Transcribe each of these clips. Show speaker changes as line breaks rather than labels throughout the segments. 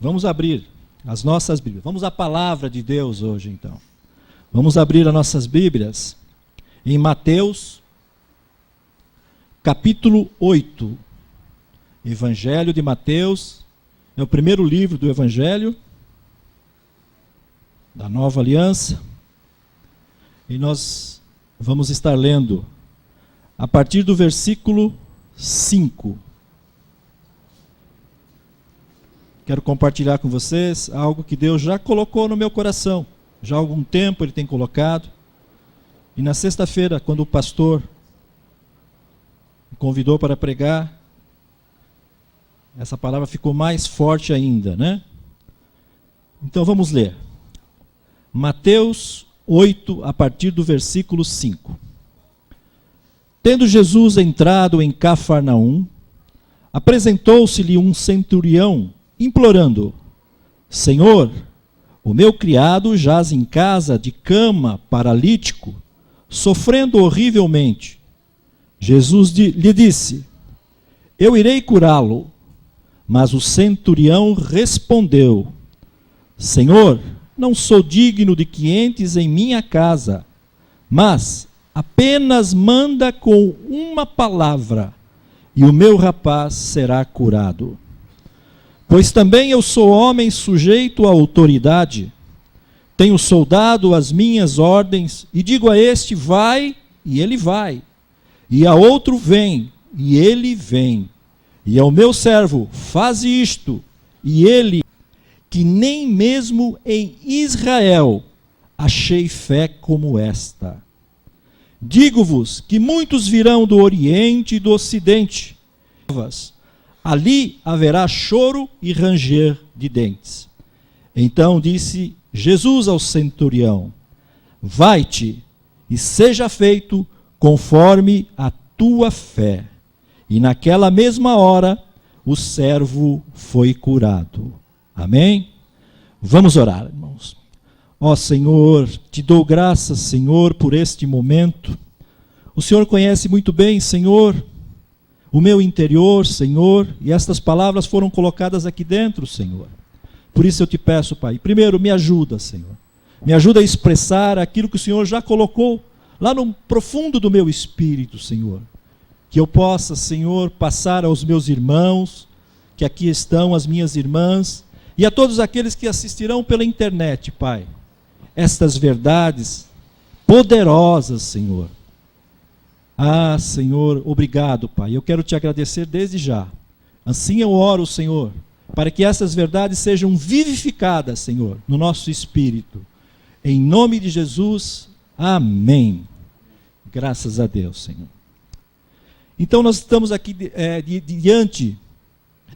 Vamos abrir as nossas Bíblias. Vamos à palavra de Deus hoje, então. Vamos abrir as nossas Bíblias em Mateus, capítulo 8. Evangelho de Mateus, é o primeiro livro do Evangelho, da Nova Aliança. E nós vamos estar lendo a partir do versículo 5. Quero compartilhar com vocês algo que Deus já colocou no meu coração. Já há algum tempo Ele tem colocado. E na sexta-feira, quando o pastor me convidou para pregar, essa palavra ficou mais forte ainda, né? Então vamos ler. Mateus 8, a partir do versículo 5. Tendo Jesus entrado em Cafarnaum, apresentou-se-lhe um centurião, implorando: Senhor, o meu criado jaz em casa de cama, paralítico, sofrendo horrivelmente. Jesus lhe disse: Eu irei curá-lo. Mas o centurião respondeu: Senhor, não sou digno de que entres em minha casa, mas apenas manda com uma palavra, e o meu rapaz será curado. Pois também eu sou homem sujeito à autoridade, tenho soldado às minhas ordens, e digo a este: vai, e ele vai, e a outro: vem, e ele vem, e ao meu servo: faz isto, e ele, que nem mesmo em Israel achei fé como esta. Digo-vos que muitos virão do Oriente e do Ocidente, ali haverá choro e ranger de dentes. Então disse Jesus ao centurião: vai-te, e seja feito conforme a tua fé. E naquela mesma hora o servo foi curado. Amém? Vamos orar, irmãos. Ó Senhor, te dou graças, Senhor, por este momento. O Senhor conhece muito bem, Senhor, o meu interior, Senhor, e estas palavras foram colocadas aqui dentro, Senhor. Por isso eu te peço, Pai, primeiro me ajuda, Senhor. Me ajuda a expressar aquilo que o Senhor já colocou lá no profundo do meu espírito, Senhor. Que eu possa, Senhor, passar aos meus irmãos, que aqui estão, as minhas irmãs, e a todos aqueles que assistirão pela internet, Pai, estas verdades poderosas, Senhor. Ah, Senhor, obrigado, Pai. Eu quero te agradecer desde já. Assim eu oro, Senhor, para que essas verdades sejam vivificadas, Senhor, no nosso espírito. Em nome de Jesus, amém. Graças a Deus, Senhor. Então nós estamos aqui diante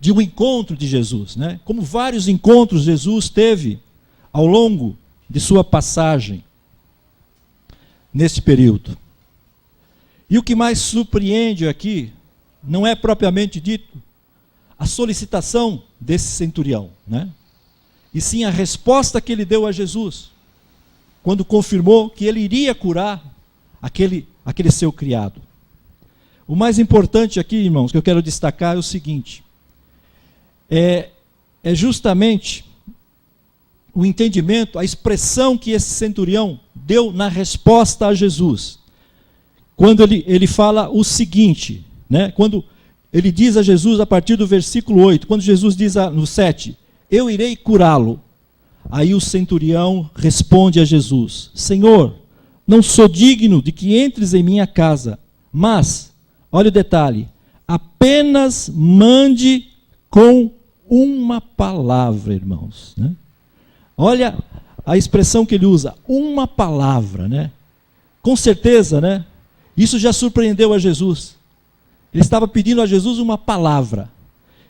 de um encontro de Jesus, né? Como vários encontros Jesus teve ao longo de sua passagem neste período. E o que mais surpreende aqui não é propriamente dito a solicitação desse centurião, né? E sim a resposta que ele deu a Jesus, quando confirmou que ele iria curar aquele seu criado. O mais importante aqui, irmãos, que eu quero destacar é o seguinte: é justamente o entendimento, a expressão que esse centurião deu na resposta a Jesus. Quando ele fala o seguinte, né? Quando ele diz a Jesus a partir do versículo 8, quando Jesus diz no 7, eu irei curá-lo. Aí o centurião responde a Jesus: Senhor, não sou digno de que entres em minha casa, mas, olha o detalhe, apenas mande com uma palavra, irmãos, né? Olha a expressão que ele usa, uma palavra, né? Com certeza, né? Isso já surpreendeu a Jesus. Ele estava pedindo a Jesus uma palavra.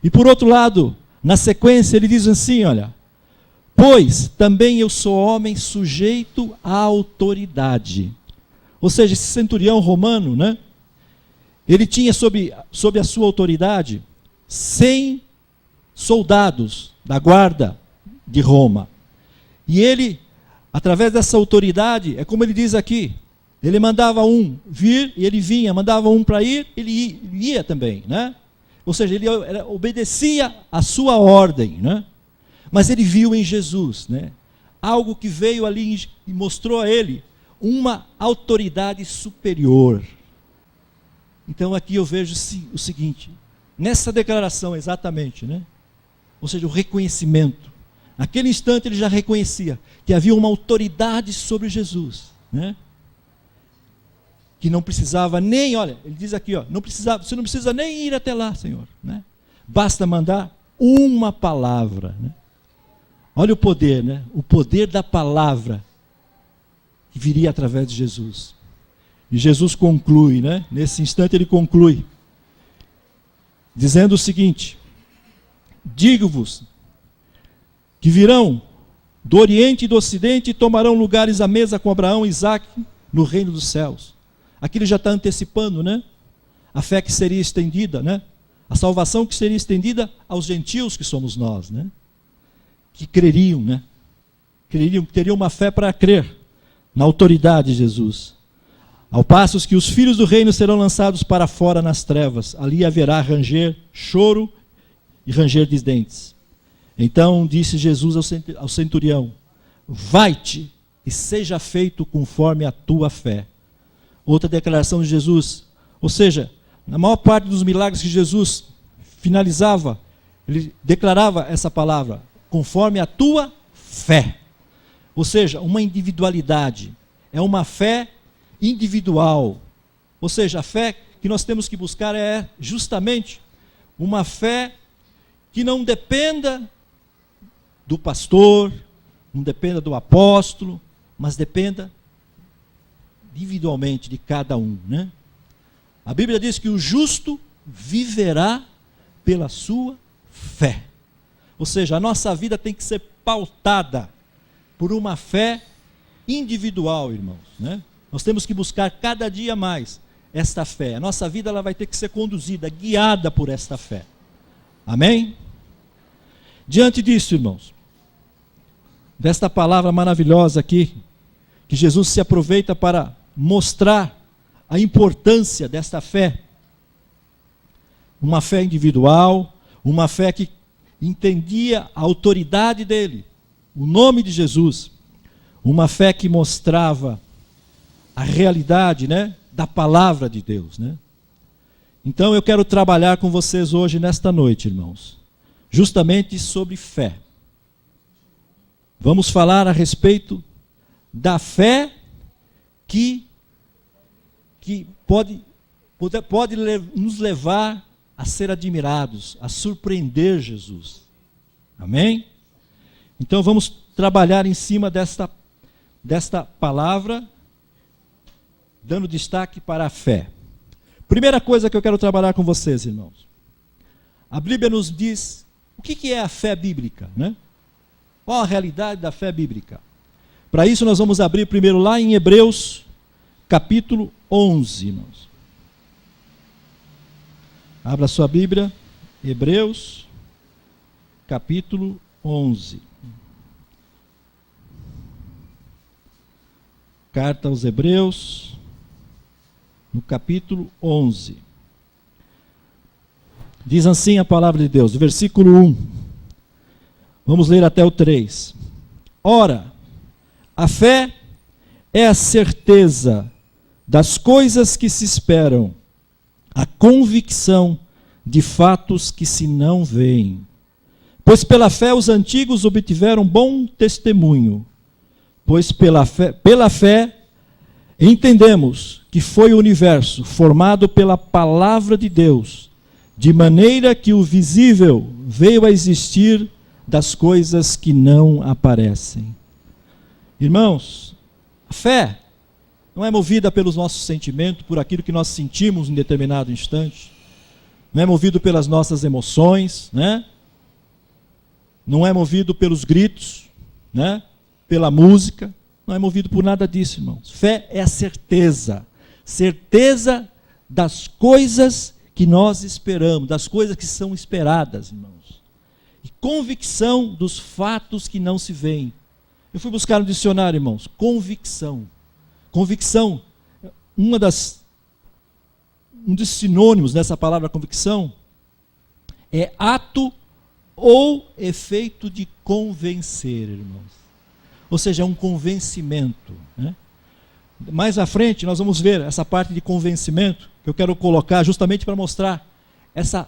E por outro lado, na sequência, ele diz assim, olha: pois também eu sou homem sujeito à autoridade. Ou seja, esse centurião romano, né? Ele tinha sob a sua autoridade 100 soldados da guarda de Roma. E ele, através dessa autoridade, é como ele diz aqui, ele mandava um vir e ele vinha, mandava um para ir, ele ia também, né? Ou seja, ele obedecia a sua ordem, né? mas ele viu em Jesus, né, algo que veio ali e mostrou a ele uma autoridade superior. Então aqui eu vejo o seguinte, nessa declaração exatamente, né, ou seja, o reconhecimento. Naquele instante ele já reconhecia que havia uma autoridade sobre Jesus, né, que não precisava nem, olha, ele diz aqui, ó, você não precisa nem ir até lá, Senhor, né, basta mandar uma palavra, né. Olha o poder, né, o poder da palavra que viria através de Jesus. E Jesus conclui, né, nesse instante ele conclui, dizendo o seguinte: digo-vos que virão do Oriente e do Ocidente e tomarão lugares à mesa com Abraão e Isaque no reino dos céus. Aqui ele já está antecipando, né, a fé que seria estendida, né, a salvação que seria estendida aos gentios que somos nós, né, que creriam, né, teriam uma fé para crer na autoridade de Jesus. Ao passo que os filhos do reino serão lançados para fora nas trevas, ali haverá ranger, choro e ranger de dentes. Então disse Jesus ao centurião: vai-te e seja feito conforme a tua fé. Outra declaração de Jesus, ou seja, na maior parte dos milagres que Jesus finalizava, ele declarava essa palavra, conforme a tua fé. Ou seja, uma individualidade, é uma fé individual. Ou seja, a fé que nós temos que buscar é justamente uma fé que não dependa do pastor, não dependa do apóstolo, mas dependa individualmente de cada um, né? A Bíblia diz que o justo viverá pela sua fé. Ou seja, a nossa vida tem que ser pautada por uma fé individual, irmãos, né? Nós temos que buscar cada dia mais esta fé. A nossa vida ela vai ter que ser conduzida, guiada por esta fé. Amém? Diante disso, irmãos, desta palavra maravilhosa aqui, que Jesus se aproveita para mostrar a importância desta fé, uma fé individual, uma fé que entendia a autoridade dele, o nome de Jesus, uma fé que mostrava a realidade, né, da palavra de Deus, né? Então eu quero trabalhar com vocês hoje, nesta noite, irmãos, justamente sobre fé. Vamos falar a respeito da fé que pode nos levar a ser admirados, a surpreender Jesus. Amém? Então vamos trabalhar em cima desta palavra, dando destaque para a fé. Primeira coisa que eu quero trabalhar com vocês, irmãos. A Bíblia nos diz o que é a fé bíblica, né? Qual a realidade da fé bíblica? Para isso nós vamos abrir primeiro lá em Hebreus, capítulo 11, irmãos. Abra sua Bíblia, Hebreus, capítulo 11. Carta aos Hebreus, no capítulo 11. Diz assim a palavra de Deus, versículo 1. Vamos ler até o 3. Ora, a fé é a certeza das coisas que se esperam, a convicção de fatos que se não veem. Pois pela fé os antigos obtiveram bom testemunho. Pois pela fé entendemos que foi o universo formado pela palavra de Deus, de maneira que o visível veio a existir das coisas que não aparecem. Irmãos, a fé não é movida pelos nossos sentimentos, por aquilo que nós sentimos em determinado instante, não é movido pelas nossas emoções, né? Não é movido pelos gritos, né? Pela música, não é movido por nada disso, irmãos. Fé é a certeza das coisas que nós esperamos, das coisas que são esperadas, irmãos. E convicção dos fatos que não se veem. Eu fui buscar no dicionário, irmãos, convicção. Convicção, um dos sinônimos dessa palavra convicção é ato ou efeito de convencer, irmãos. Ou seja, é um convencimento, né? Mais à frente nós vamos ver essa parte de convencimento, que eu quero colocar justamente para mostrar essa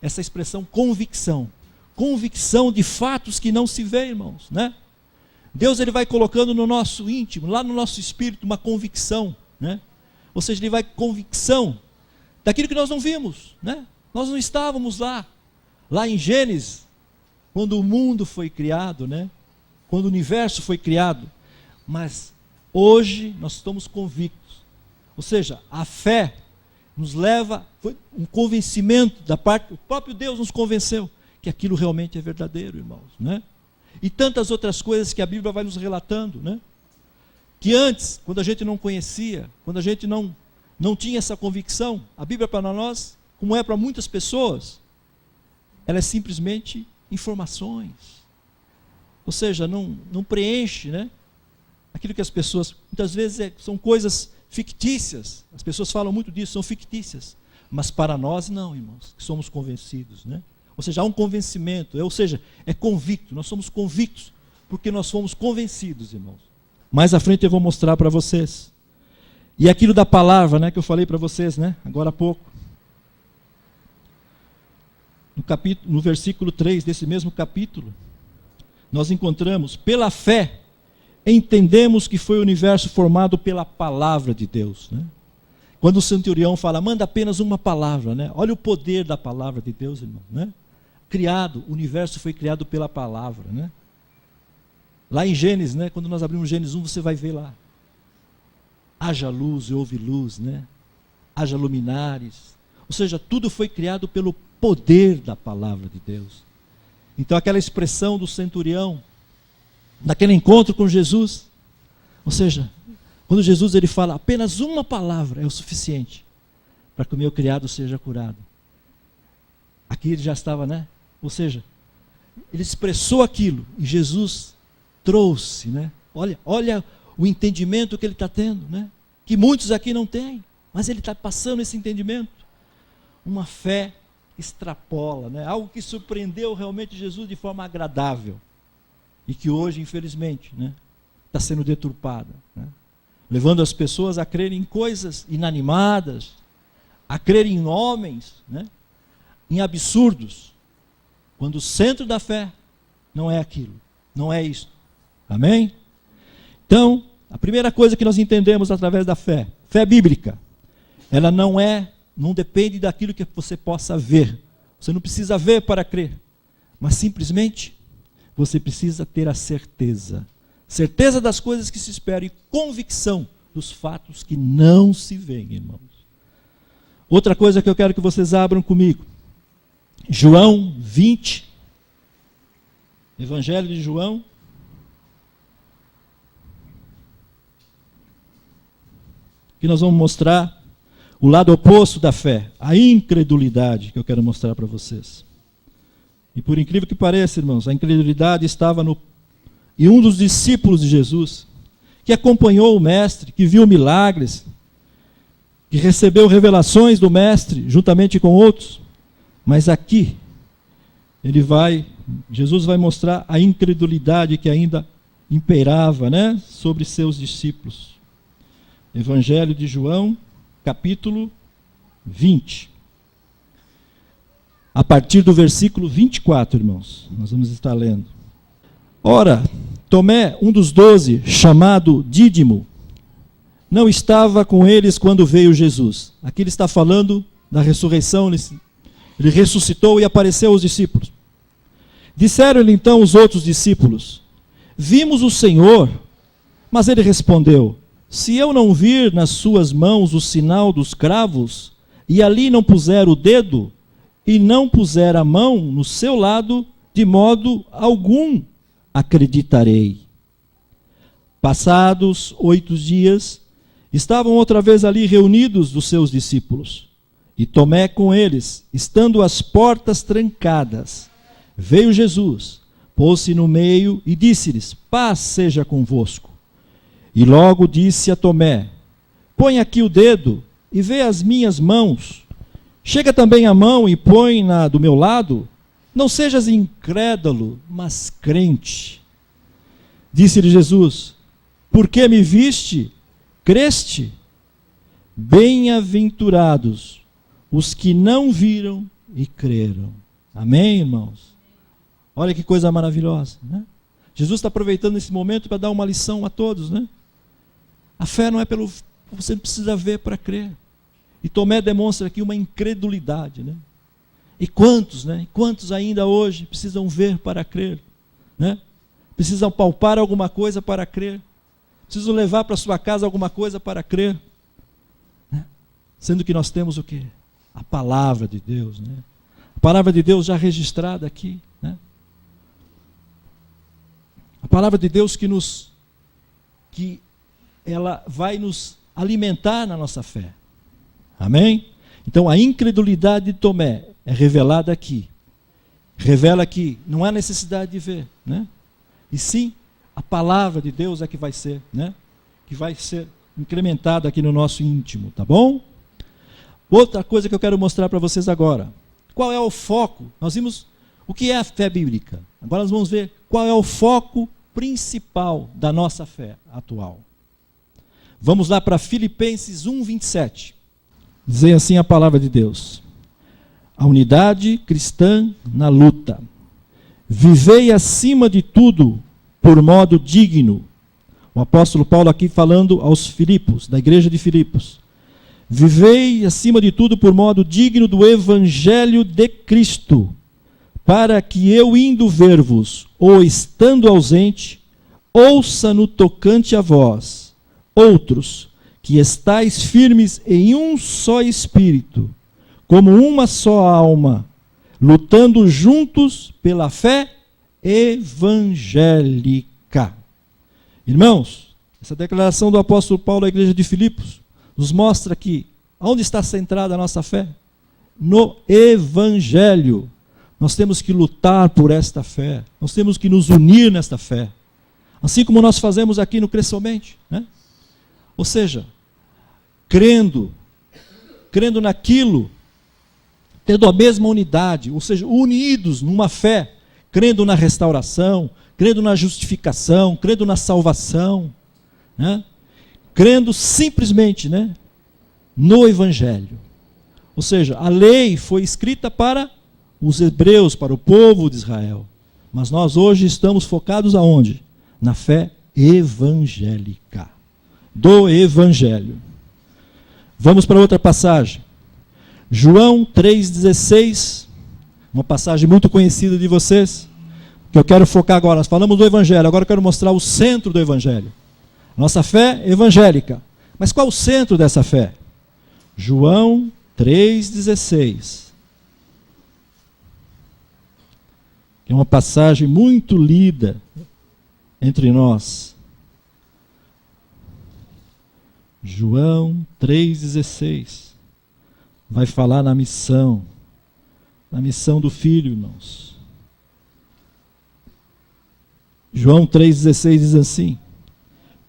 expressão convicção. Convicção de fatos que não se vê, irmãos, né? Deus ele vai colocando no nosso íntimo, lá no nosso espírito, uma convicção, né? Ou seja, ele vai convicção daquilo que nós não vimos, né? Nós não estávamos lá em Gênesis, quando o mundo foi criado, né? Quando o universo foi criado, mas hoje nós estamos convictos. Ou seja, a fé nos leva, foi um convencimento da parte, o próprio Deus nos convenceu que aquilo realmente é verdadeiro, irmãos, né? E tantas outras coisas que a Bíblia vai nos relatando, né? Que antes, quando a gente não conhecia, quando a gente não tinha essa convicção, a Bíblia para nós, como é para muitas pessoas, ela é simplesmente informações. Ou seja, não preenche, né? Aquilo que as pessoas, muitas vezes são coisas fictícias, as pessoas falam muito disso, são fictícias, mas para nós não, irmãos, que somos convencidos, né? Ou seja, há um convencimento, ou seja, é convicto, nós somos convictos, porque nós fomos convencidos, irmãos. Mais à frente eu vou mostrar para vocês. E aquilo da palavra, né, que eu falei para vocês, né, agora há pouco. No versículo 3 desse mesmo capítulo, nós encontramos, pela fé, entendemos que foi o universo formado pela palavra de Deus, né? Quando o centurião fala, manda apenas uma palavra, né? Olha o poder da palavra de Deus, irmão, né? O universo foi criado pela palavra, né? Lá em Gênesis, né? Quando nós abrimos Gênesis 1, você vai ver lá. Haja luz e houve luz, né? Haja luminares. Ou seja, tudo foi criado pelo poder da palavra de Deus. Então aquela expressão do centurião, naquele encontro com Jesus, ou seja, quando Jesus ele fala, apenas uma palavra é o suficiente para que o meu criado seja curado. Aqui ele já estava, né? Ou seja, ele expressou aquilo e Jesus trouxe, né? Olha o entendimento que ele está tendo, né? Que muitos aqui não têm, mas ele está passando esse entendimento. Uma fé extrapola, né? Algo que surpreendeu realmente Jesus de forma agradável e que hoje, infelizmente, né, está sendo deturpada, né? Levando as pessoas a crerem em coisas inanimadas, a crerem em homens, né, em absurdos, quando o centro da fé não é aquilo, não é isso. Amém? Então, a primeira coisa que nós entendemos através da fé bíblica, ela não depende daquilo que você possa ver. Você não precisa ver para crer, mas simplesmente você precisa ter a certeza das coisas que se esperam e convicção dos fatos que não se veem, irmãos. Outra coisa que eu quero que vocês abram comigo, João 20, Evangelho de João, que nós vamos mostrar o lado oposto da fé, a incredulidade, que eu quero mostrar para vocês. E por incrível que pareça, irmãos, a incredulidade estava em um dos discípulos de Jesus, que acompanhou o Mestre, que viu milagres, que recebeu revelações do Mestre, juntamente com outros. Mas aqui, Jesus vai mostrar a incredulidade que ainda imperava, né, sobre seus discípulos. Evangelho de João, capítulo 20. A partir do versículo 24, irmãos, nós vamos estar lendo. Ora, Tomé, um dos 12, chamado Dídimo, não estava com eles quando veio Jesus. Aqui ele está falando da ressurreição, ele ressuscitou e apareceu aos discípulos. Disseram-lhe então os outros discípulos, vimos o Senhor. Mas ele respondeu, se eu não vir nas suas mãos o sinal dos cravos, e ali não puser o dedo, e não puser a mão no seu lado, de modo algum acreditarei. Passados 8 dias, estavam outra vez ali reunidos os seus discípulos. E Tomé com eles, estando as portas trancadas, veio Jesus, pôs-se no meio e disse-lhes, paz seja convosco. E logo disse a Tomé, põe aqui o dedo e vê as minhas mãos. Chega também a mão e põe-na do meu lado. Não sejas incrédulo, mas crente. Disse-lhe Jesus: por que me viste? Creste? Bem-aventurados os que não viram e creram. Amém, irmãos? Olha que coisa maravilhosa, né? Jesus está aproveitando esse momento para dar uma lição a todos, né? A fé não é pelo... Você precisa ver para crer. E Tomé demonstra aqui uma incredulidade, né? E quantos, né? Quantos ainda hoje precisam ver para crer, né? Precisam palpar alguma coisa para crer. Precisam levar para sua casa alguma coisa para crer, né? Sendo que nós temos o quê? A palavra de Deus, né? A palavra de Deus já registrada aqui, né? A palavra de Deus que ela vai nos alimentar na nossa fé. Amém? Então a incredulidade de Tomé é revelada aqui. Revela que não há necessidade de ver, né? E sim, a palavra de Deus é que vai ser, né? Que vai ser incrementada aqui no nosso íntimo, tá bom? Outra coisa que eu quero mostrar para vocês agora. Qual é o foco? Nós vimos o que é a fé bíblica. Agora nós vamos ver qual é o foco principal da nossa fé atual. Vamos lá para Filipenses 1:27. Diz assim a palavra de Deus: a unidade cristã na luta. Vivei acima de tudo por modo digno. O apóstolo Paulo aqui falando aos Filipos, da igreja de Filipos. Vivei acima de tudo por modo digno do evangelho de Cristo, para que eu indo ver-vos, ou estando ausente, ouça no tocante a vós, outros, que estáis firmes em um só espírito, como uma só alma, lutando juntos pela fé evangélica. Irmãos, essa declaração do apóstolo Paulo à igreja de Filipos nos mostra que onde está centrada a nossa fé? No evangelho. Nós temos que lutar por esta fé, nós temos que nos unir nesta fé, assim como nós fazemos aqui no Cressomente, né? Ou seja, crendo naquilo, tendo a mesma unidade, ou seja, unidos numa fé, crendo na restauração, crendo na justificação, crendo na salvação, né? Crendo simplesmente, né, no Evangelho. Ou seja, a lei foi escrita para os hebreus, para o povo de Israel. Mas nós hoje estamos focados aonde? Na fé evangélica, do Evangelho. Vamos para outra passagem. João 3,16, uma passagem muito conhecida de vocês, que eu quero focar agora. Nós falamos do Evangelho, agora eu quero mostrar o centro do Evangelho. Nossa fé evangélica. Mas qual o centro dessa fé? João 3,16. É uma passagem muito lida entre nós. João 3,16. Vai falar na missão do Filho, irmãos. João 3,16 diz assim: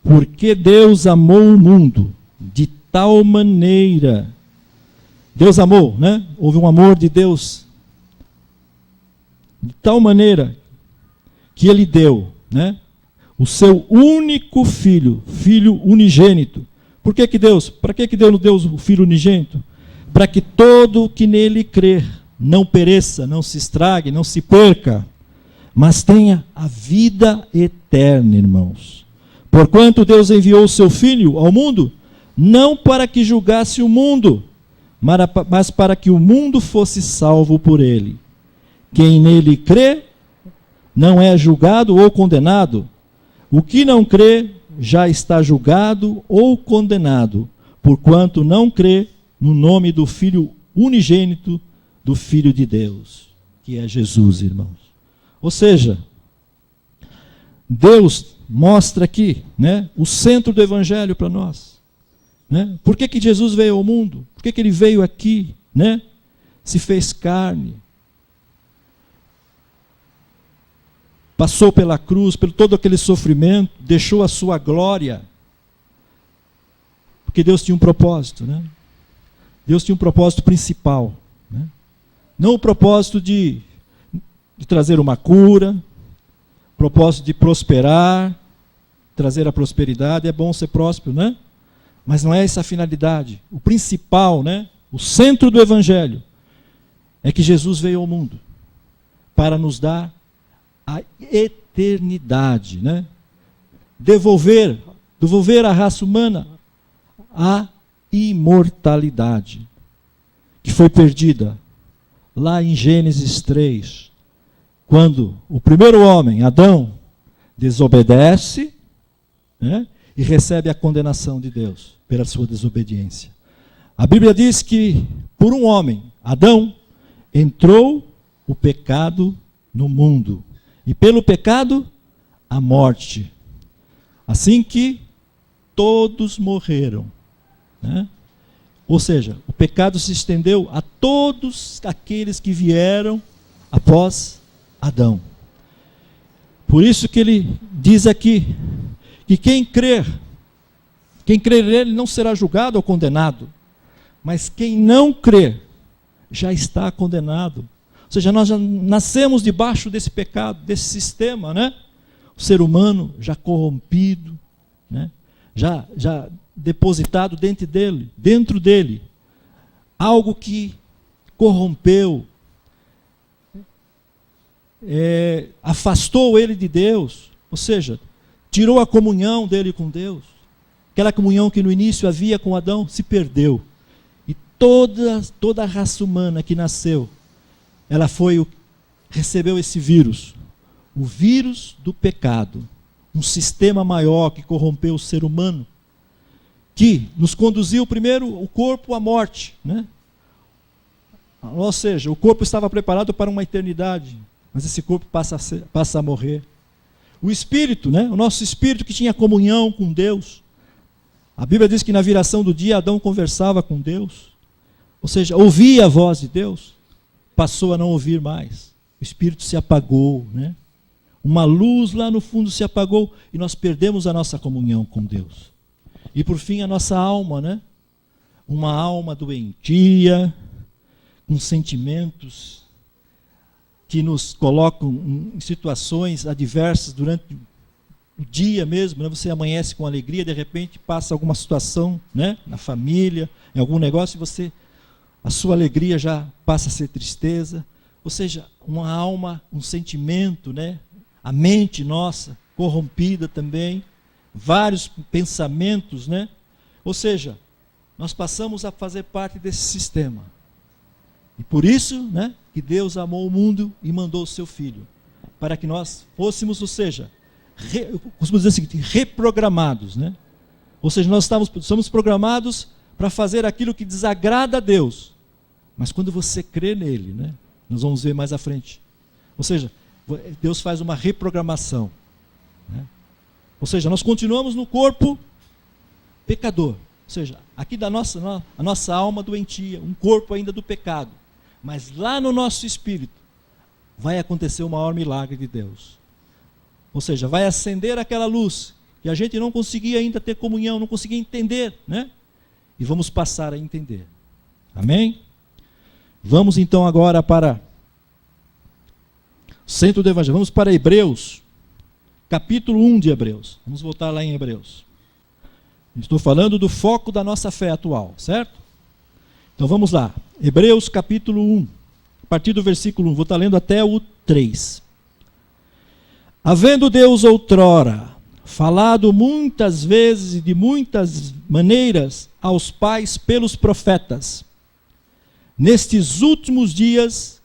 porque Deus amou o mundo de tal maneira. Deus amou, né? Houve um amor de Deus de tal maneira que Ele deu, né, o seu único filho, filho unigênito. Por que Deus? Para que Deus o filho unigênito? Para que todo que nele crer não pereça, não se estrague, não se perca, mas tenha a vida eterna, irmãos. Porquanto Deus enviou o seu Filho ao mundo, não para que julgasse o mundo, mas para que o mundo fosse salvo por ele. Quem nele crê não é julgado ou condenado. O que não crê já está julgado ou condenado, porquanto não crê no nome do Filho unigênito do Filho de Deus, que é Jesus, irmãos. Ou seja, Deus mostra aqui, né, o centro do Evangelho para nós, né? Por que Jesus veio ao mundo? Por que Ele veio aqui, né? Se fez carne, passou pela cruz, pelo todo aquele sofrimento, deixou a sua glória, porque Deus tinha um propósito, né? Deus tinha um propósito principal, né? Não o propósito de de trazer uma cura, propósito de prosperar, trazer a prosperidade. É bom ser próspero, né? Mas não é essa a finalidade. O principal, né? O centro do Evangelho é que Jesus veio ao mundo para nos dar a eternidade, né? Devolver à raça humana a imortalidade que foi perdida lá em Gênesis 3, quando o primeiro homem, Adão, desobedece, né, e recebe a condenação de Deus pela sua desobediência. A Bíblia diz que por um homem, Adão, entrou o pecado no mundo, e pelo pecado a morte. Assim que todos morreram, né? Ou seja, o pecado se estendeu a todos aqueles que vieram após Adão. Por isso que ele diz aqui que quem crer nele não será julgado ou condenado, mas quem não crer já está condenado. Ou seja, nós já nascemos debaixo desse pecado, desse sistema, né? O ser humano já corrompido, né? Já depositado dentro dele, algo que corrompeu, afastou ele de Deus, ou seja, tirou a comunhão dele com Deus. Aquela comunhão que no início havia com Adão se perdeu. E toda a raça humana que nasceu, ela recebeu esse vírus, o vírus do pecado, um sistema maior que corrompeu o ser humano, que nos conduziu primeiro o corpo à morte, né? Ou seja, o corpo estava preparado para uma eternidade, mas esse corpo passa a morrer. O espírito, né? O nosso espírito que tinha comunhão com Deus. A Bíblia diz que na viração do dia Adão conversava com Deus, ou seja, ouvia a voz de Deus, passou a não ouvir mais. O espírito se apagou, né? Uma luz lá no fundo se apagou e nós perdemos a nossa comunhão com Deus. E por fim a nossa alma, né? Uma alma doentia, com sentimentos que nos colocam em situações adversas durante o dia mesmo, né? Você amanhece com alegria, de repente passa alguma situação, né? Na família, em algum negócio, e a sua alegria já passa a ser tristeza. Ou seja, uma alma, um sentimento, né? A mente nossa corrompida também, vários pensamentos, né? Ou seja, nós passamos a fazer parte desse sistema. E por isso, né, que Deus amou o mundo e mandou o seu Filho, para que nós fôssemos, ou seja, costumo dizer o seguinte, reprogramados, né? Ou seja, nós somos programados para fazer aquilo que desagrada a Deus. Mas quando você crê nele, né, nós vamos ver mais à frente. Ou seja, Deus faz uma reprogramação, né? Ou seja, nós continuamos no corpo pecador. Ou seja, aqui a nossa alma doentia, um corpo ainda do pecado. Mas lá no nosso espírito vai acontecer o maior milagre de Deus. Ou seja, vai acender aquela luz que a gente não conseguia ainda ter comunhão, não conseguia entender, né? E vamos passar a entender. Amém? Vamos então agora para o centro do Evangelho. Vamos para Hebreus, capítulo 1 de Hebreus. Vamos voltar lá em Hebreus. Estou falando do foco da nossa fé atual, certo? Então vamos lá. Hebreus capítulo 1, a partir do versículo 1. Vou estar lendo até o 3. Havendo Deus outrora falado muitas vezes e de muitas maneiras aos pais pelos profetas, nestes últimos dias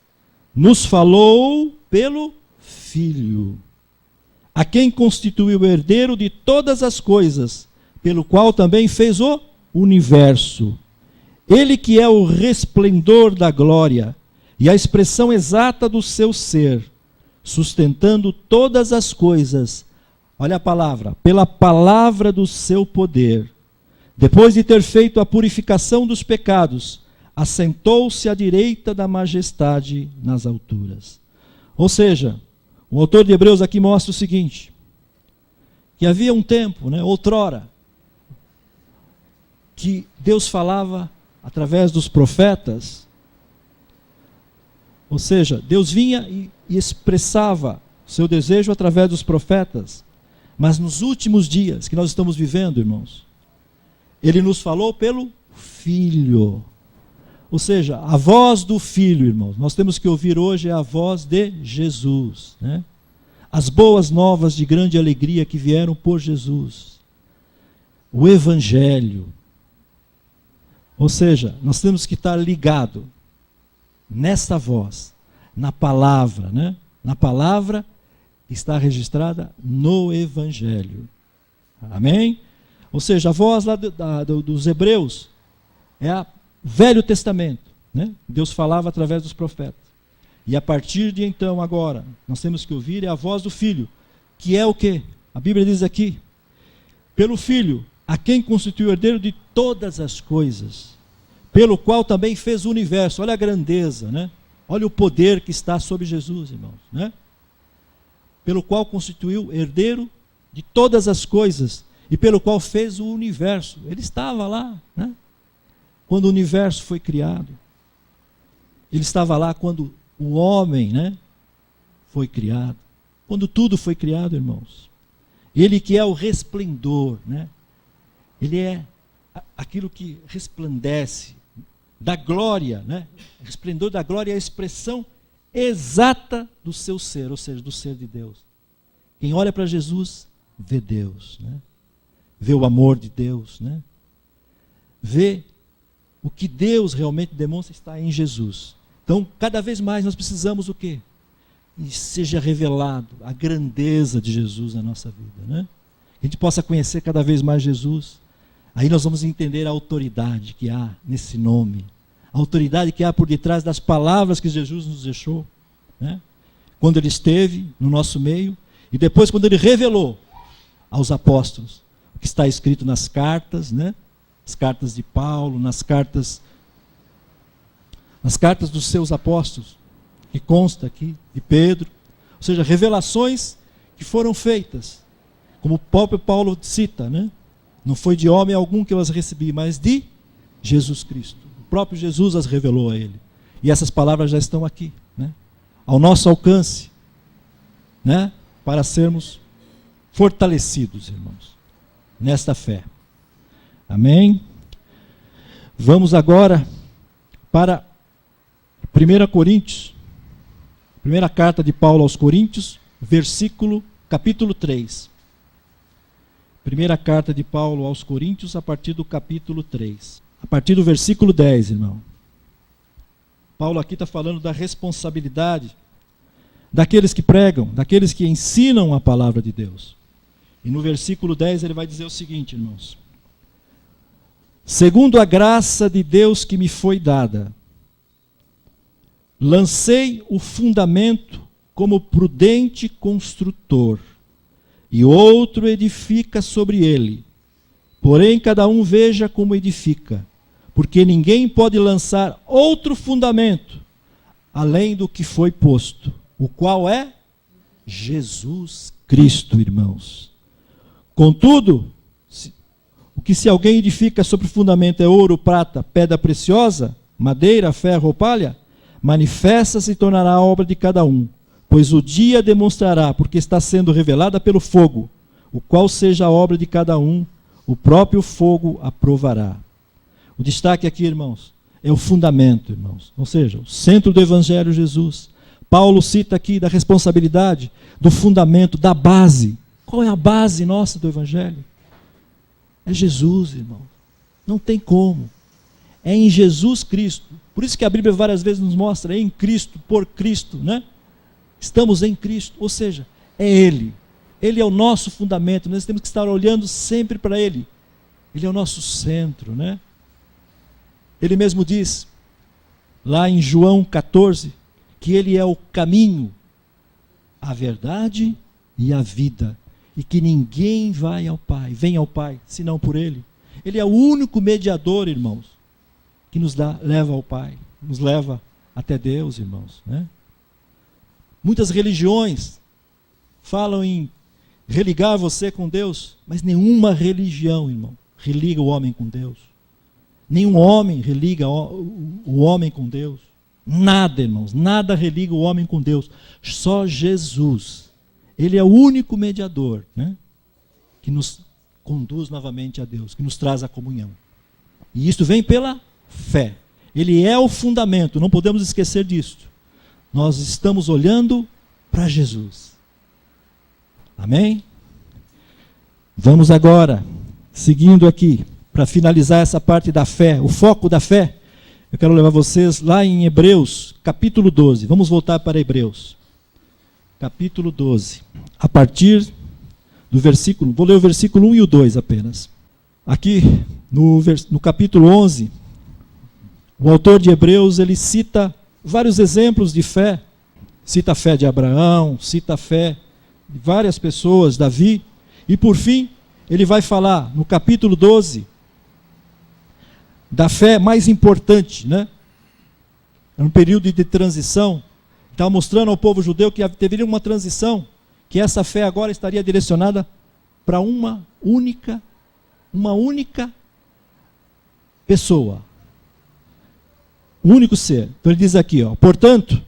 nos falou pelo Filho, a quem constituiu o herdeiro de todas as coisas, pelo qual também fez o universo. Ele que é o resplendor da glória e a expressão exata do seu ser, sustentando todas as coisas, olha a palavra, pela palavra do seu poder. Depois de ter feito a purificação dos pecados, assentou-se à direita da majestade nas alturas. Ou seja, o autor de Hebreus aqui mostra o seguinte, que havia um tempo, né, outrora, que Deus falava através dos profetas, Ou seja, Deus vinha e expressava seu desejo através dos profetas. Mas nos últimos dias que nós estamos vivendo, irmãos, Ele nos falou pelo Filho. Ou seja, a voz do Filho, irmãos, nós temos que ouvir hoje a voz de Jesus, né? As boas novas de grande alegria que vieram por Jesus. O Evangelho. Ou seja, nós temos que estar ligado nesta voz, na palavra, né? Na palavra está registrada no Evangelho. Amém? Ou seja, a voz lá dos Hebreus é o Velho Testamento, né? Deus falava através dos profetas. E a partir de então, agora, nós temos que ouvir a voz do Filho, que é o quê? A Bíblia diz aqui, pelo Filho, a quem constituiu o herdeiro de todas as coisas, pelo qual também fez o universo. Olha a grandeza, né? Olha o poder que está sobre Jesus, irmãos, né? Pelo qual constituiu herdeiro de todas as coisas, e pelo qual fez o universo. Ele estava lá, né? Quando o universo foi criado. Ele estava lá quando o homem, né, foi criado. Quando tudo foi criado, irmãos. Ele que é o resplendor, né? Ele é aquilo que resplandece da glória, né? O resplendor da glória é a expressão exata do seu ser, ou seja, do ser de Deus. Quem olha para Jesus, vê Deus, né? Vê o amor de Deus, né? Vê o que Deus realmente demonstra está em Jesus. Então, cada vez mais nós precisamos o quê? E seja revelado a grandeza de Jesus na nossa vida, né? Que a gente possa conhecer cada vez mais Jesus. Aí nós vamos entender a autoridade que há nesse nome. A autoridade que há por detrás das palavras que Jesus nos deixou, né? Quando Ele esteve no nosso meio e depois quando Ele revelou aos apóstolos o que está escrito nas cartas, né? As cartas de Paulo, nas cartas dos seus apóstolos, que consta aqui, de Pedro. Ou seja, revelações que foram feitas, como o próprio Paulo cita, né? Não foi de homem algum que eu as recebi, mas de Jesus Cristo. O próprio Jesus as revelou a ele. E essas palavras já estão aqui, né? Ao nosso alcance, né? Para sermos fortalecidos, irmãos, nesta fé. Amém? Vamos agora para 1 Coríntios, primeira carta de Paulo aos Coríntios, capítulo 3. Primeira carta de Paulo aos Coríntios, a partir do capítulo 3. A partir do versículo 10, irmão. Paulo aqui está falando da responsabilidade daqueles que pregam, daqueles que ensinam a palavra de Deus. E no versículo 10 ele vai dizer o seguinte, irmãos. Segundo a graça de Deus que me foi dada, lancei o fundamento como prudente construtor, e outro edifica sobre ele. Porém, cada um veja como edifica, porque ninguém pode lançar outro fundamento, além do que foi posto, o qual é Jesus Cristo, irmãos. Contudo, se alguém edifica sobre o fundamento é ouro, prata, pedra preciosa, madeira, ferro ou palha, manifesta-se e tornará a obra de cada um, pois o dia demonstrará, porque está sendo revelada pelo fogo, o qual seja a obra de cada um, o próprio fogo aprovará. O destaque aqui, irmãos, é o fundamento, irmãos, ou seja, o centro do Evangelho Jesus. Paulo cita aqui da responsabilidade, do fundamento, da base. Qual é a base nossa do Evangelho? É Jesus, irmão. Não tem como. É em Jesus Cristo. Por isso que a Bíblia várias vezes nos mostra, é em Cristo, por Cristo, né? Estamos em Cristo, ou seja, é Ele. Ele é o nosso fundamento, nós temos que estar olhando sempre para Ele. Ele é o nosso centro, né? Ele mesmo diz, lá em João 14, que Ele é o caminho, a verdade e a vida. E que ninguém vem ao Pai, senão por Ele. Ele é o único mediador, irmãos, que nos leva ao Pai, nos leva até Deus, irmãos, né? Muitas religiões falam em religar você com Deus, mas nenhuma religião, irmão, religa o homem com Deus. Nenhum homem religa o homem com Deus. Nada, irmãos, nada religa o homem com Deus. Só Jesus. Ele é o único mediador, né, que nos conduz novamente a Deus, que nos traz a comunhão. E isso vem pela fé. Ele é o fundamento, não podemos esquecer disso. Nós estamos olhando para Jesus. Amém? Vamos agora, seguindo aqui, para finalizar essa parte da fé, o foco da fé, eu quero levar vocês lá em Hebreus, capítulo 12. Vamos voltar para Hebreus. Capítulo 12. A partir do versículo, vou ler o versículo 1 e o 2 apenas. Aqui, no capítulo 11, o autor de Hebreus, ele cita vários exemplos de fé. Cita a fé de Abraão, cita a fé de várias pessoas, Davi. E por fim, ele vai falar, no capítulo 12, da fé mais importante, né? É um período de transição. Estava mostrando ao povo judeu que haveria uma transição, que essa fé agora estaria direcionada para uma única pessoa. Um único ser. Então ele diz aqui, portanto,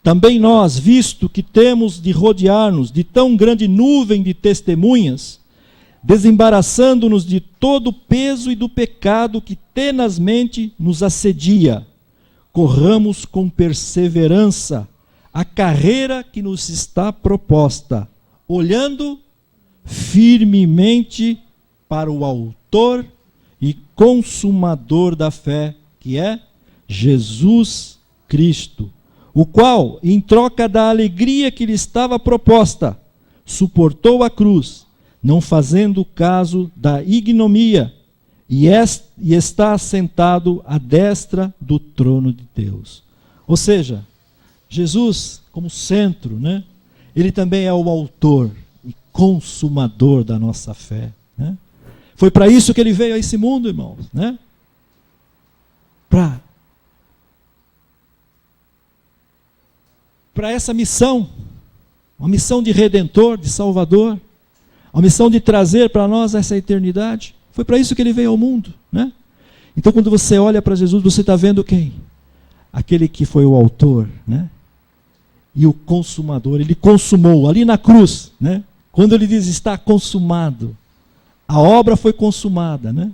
também nós, visto que temos de rodear-nos de tão grande nuvem de testemunhas, desembaraçando-nos de todo o peso e do pecado que tenazmente nos assedia, corramos com perseverança a carreira que nos está proposta, olhando firmemente para o autor e consumador da fé, que é Jesus Cristo, o qual, em troca da alegria que lhe estava proposta, suportou a cruz, não fazendo caso da ignomia, e está assentado à destra do trono de Deus. Ou seja, Jesus, como centro, né, ele também é o autor e consumador da nossa fé. Né? Foi para isso que ele veio a esse mundo, irmãos. Né? Para essa missão, uma missão de redentor, de salvador, uma missão de trazer para nós essa eternidade. Foi para isso que ele veio ao mundo. Né? Então, quando você olha para Jesus, você está vendo quem? Aquele que foi o autor, né? E o consumador. Ele consumou ali na cruz. Né? Quando ele diz está consumado, a obra foi consumada. Né?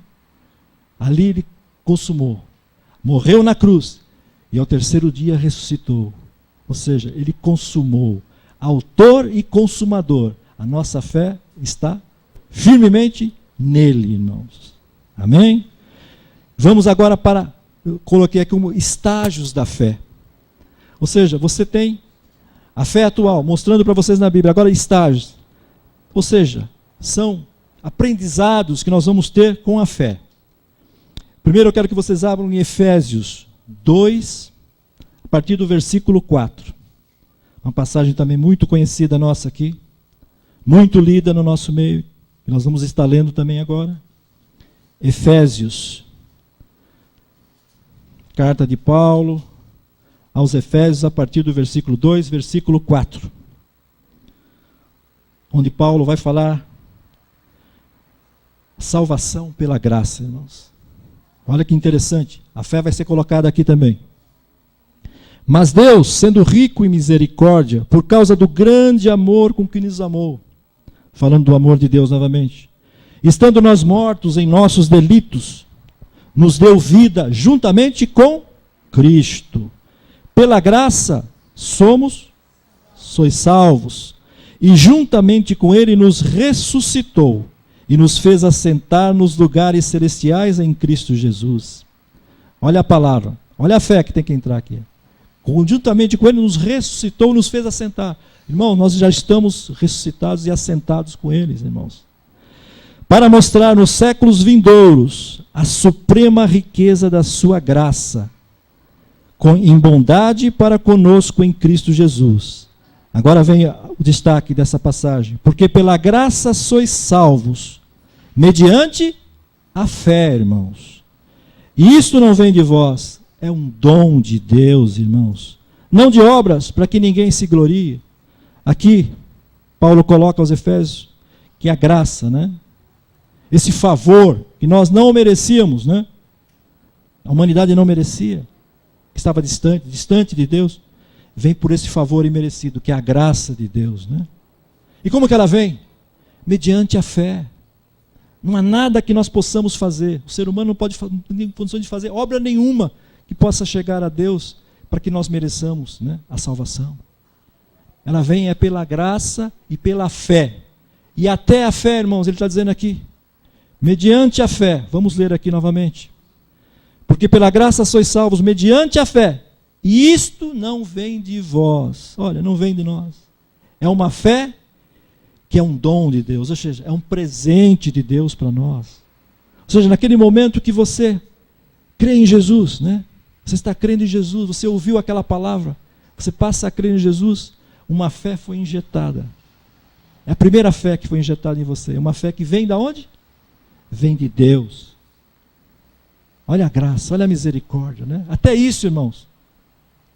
Ali ele consumou. Morreu na cruz. E ao terceiro dia ressuscitou. Ou seja, ele consumou. Autor e consumador. A nossa fé está firmemente nele, irmãos. Amém? Vamos agora para, eu coloquei aqui como estágios da fé. Ou seja, você tem a fé atual, mostrando para vocês na Bíblia, agora estágios. Ou seja, são aprendizados que nós vamos ter com a fé. Primeiro eu quero que vocês abram em Efésios 2, a partir do versículo 4. Uma passagem também muito conhecida nossa aqui, muito lida no nosso meio, que nós vamos estar lendo também agora. Efésios, carta de Paulo aos Efésios, a partir do versículo 2, versículo 4. Onde Paulo vai falar salvação pela graça, irmãos. Olha que interessante, a fé vai ser colocada aqui também. Mas Deus, sendo rico em misericórdia, por causa do grande amor com que nos amou, falando do amor de Deus novamente, estando nós mortos em nossos delitos, nos deu vida juntamente com Cristo. Pela graça sois salvos, e juntamente com Ele nos ressuscitou, e nos fez assentar nos lugares celestiais em Cristo Jesus. Olha a palavra, olha a fé que tem que entrar aqui. Conjuntamente com Ele nos ressuscitou e nos fez assentar. Irmão, nós já estamos ressuscitados e assentados com eles, irmãos. Para mostrar nos séculos vindouros a suprema riqueza da sua graça, em bondade para conosco em Cristo Jesus. Agora vem o destaque dessa passagem. Porque pela graça sois salvos, mediante a fé, irmãos. E isto não vem de vós, é um dom de Deus, irmãos. Não de obras, para que ninguém se glorie. Aqui, Paulo coloca aos Efésios que a graça, né? Esse favor que nós não merecíamos, né? A humanidade não merecia. que estava distante de Deus, vem por esse favor imerecido, que é a graça de Deus, né? E como que ela vem? Mediante a fé. Não há nada que nós possamos fazer. O ser humano não tem condições de fazer obra nenhuma que possa chegar a Deus para que nós mereçamos, né, a salvação. Ela vem pela graça e pela fé. E até a fé, irmãos, ele está dizendo aqui, mediante a fé. Vamos ler aqui novamente. Porque pela graça sois salvos mediante a fé. E isto não vem de vós. Olha, não vem de nós. É uma fé que é um dom de Deus, ou seja, é um presente de Deus para nós. Ou seja, naquele momento que você crê em Jesus, né? Você está crendo em Jesus, você ouviu aquela palavra, você passa a crer em Jesus, uma fé foi injetada. É a primeira fé que foi injetada em você. Uma fé que vem de onde? Vem de Deus. Olha a graça, olha a misericórdia, né? Até isso, irmãos.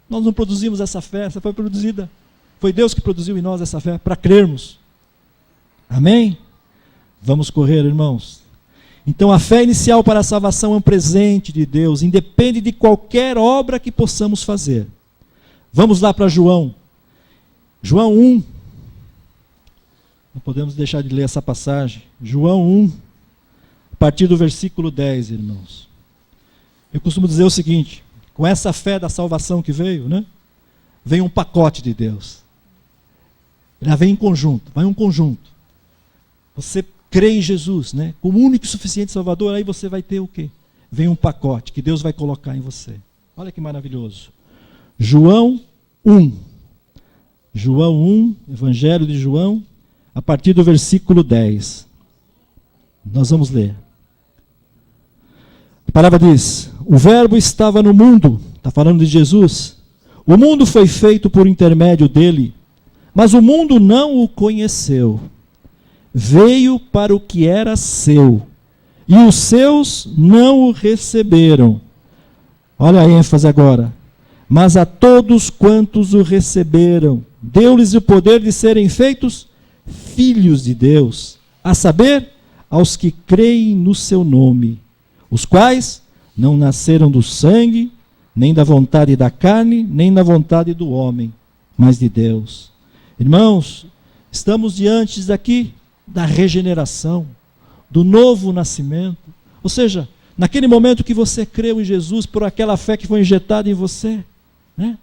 Nós não produzimos essa fé foi produzida. Foi Deus que produziu em nós essa fé para crermos. Amém? Vamos correr, irmãos. Então a fé inicial para a salvação é um presente de Deus, independe de qualquer obra que possamos fazer. Vamos lá para João. João 1. Não podemos deixar de ler essa passagem. João 1, a partir do versículo 10, irmãos. Eu costumo dizer o seguinte, com essa fé da salvação que veio, né? Vem um pacote de Deus. Ela vem em conjunto, vai um conjunto. Você crê em Jesus, né? Como único e suficiente Salvador, aí você vai ter o quê? Vem um pacote que Deus vai colocar em você. Olha que maravilhoso. João 1. João 1, Evangelho de João, a partir do versículo 10. Nós vamos ler. A palavra diz, o verbo estava no mundo, está falando de Jesus. O mundo foi feito por intermédio dele, mas o mundo não o conheceu. Veio para o que era seu, e os seus não o receberam. Olha a ênfase agora. Mas a todos quantos o receberam, deu-lhes o poder de serem feitos filhos de Deus, a saber, aos que creem no seu nome, os quais não nasceram do sangue, nem da vontade da carne, nem da vontade do homem, mas de Deus. Irmãos, estamos diante daqui da regeneração, do novo nascimento. Ou seja, naquele momento que você creu em Jesus, por aquela fé que foi injetada em você, né?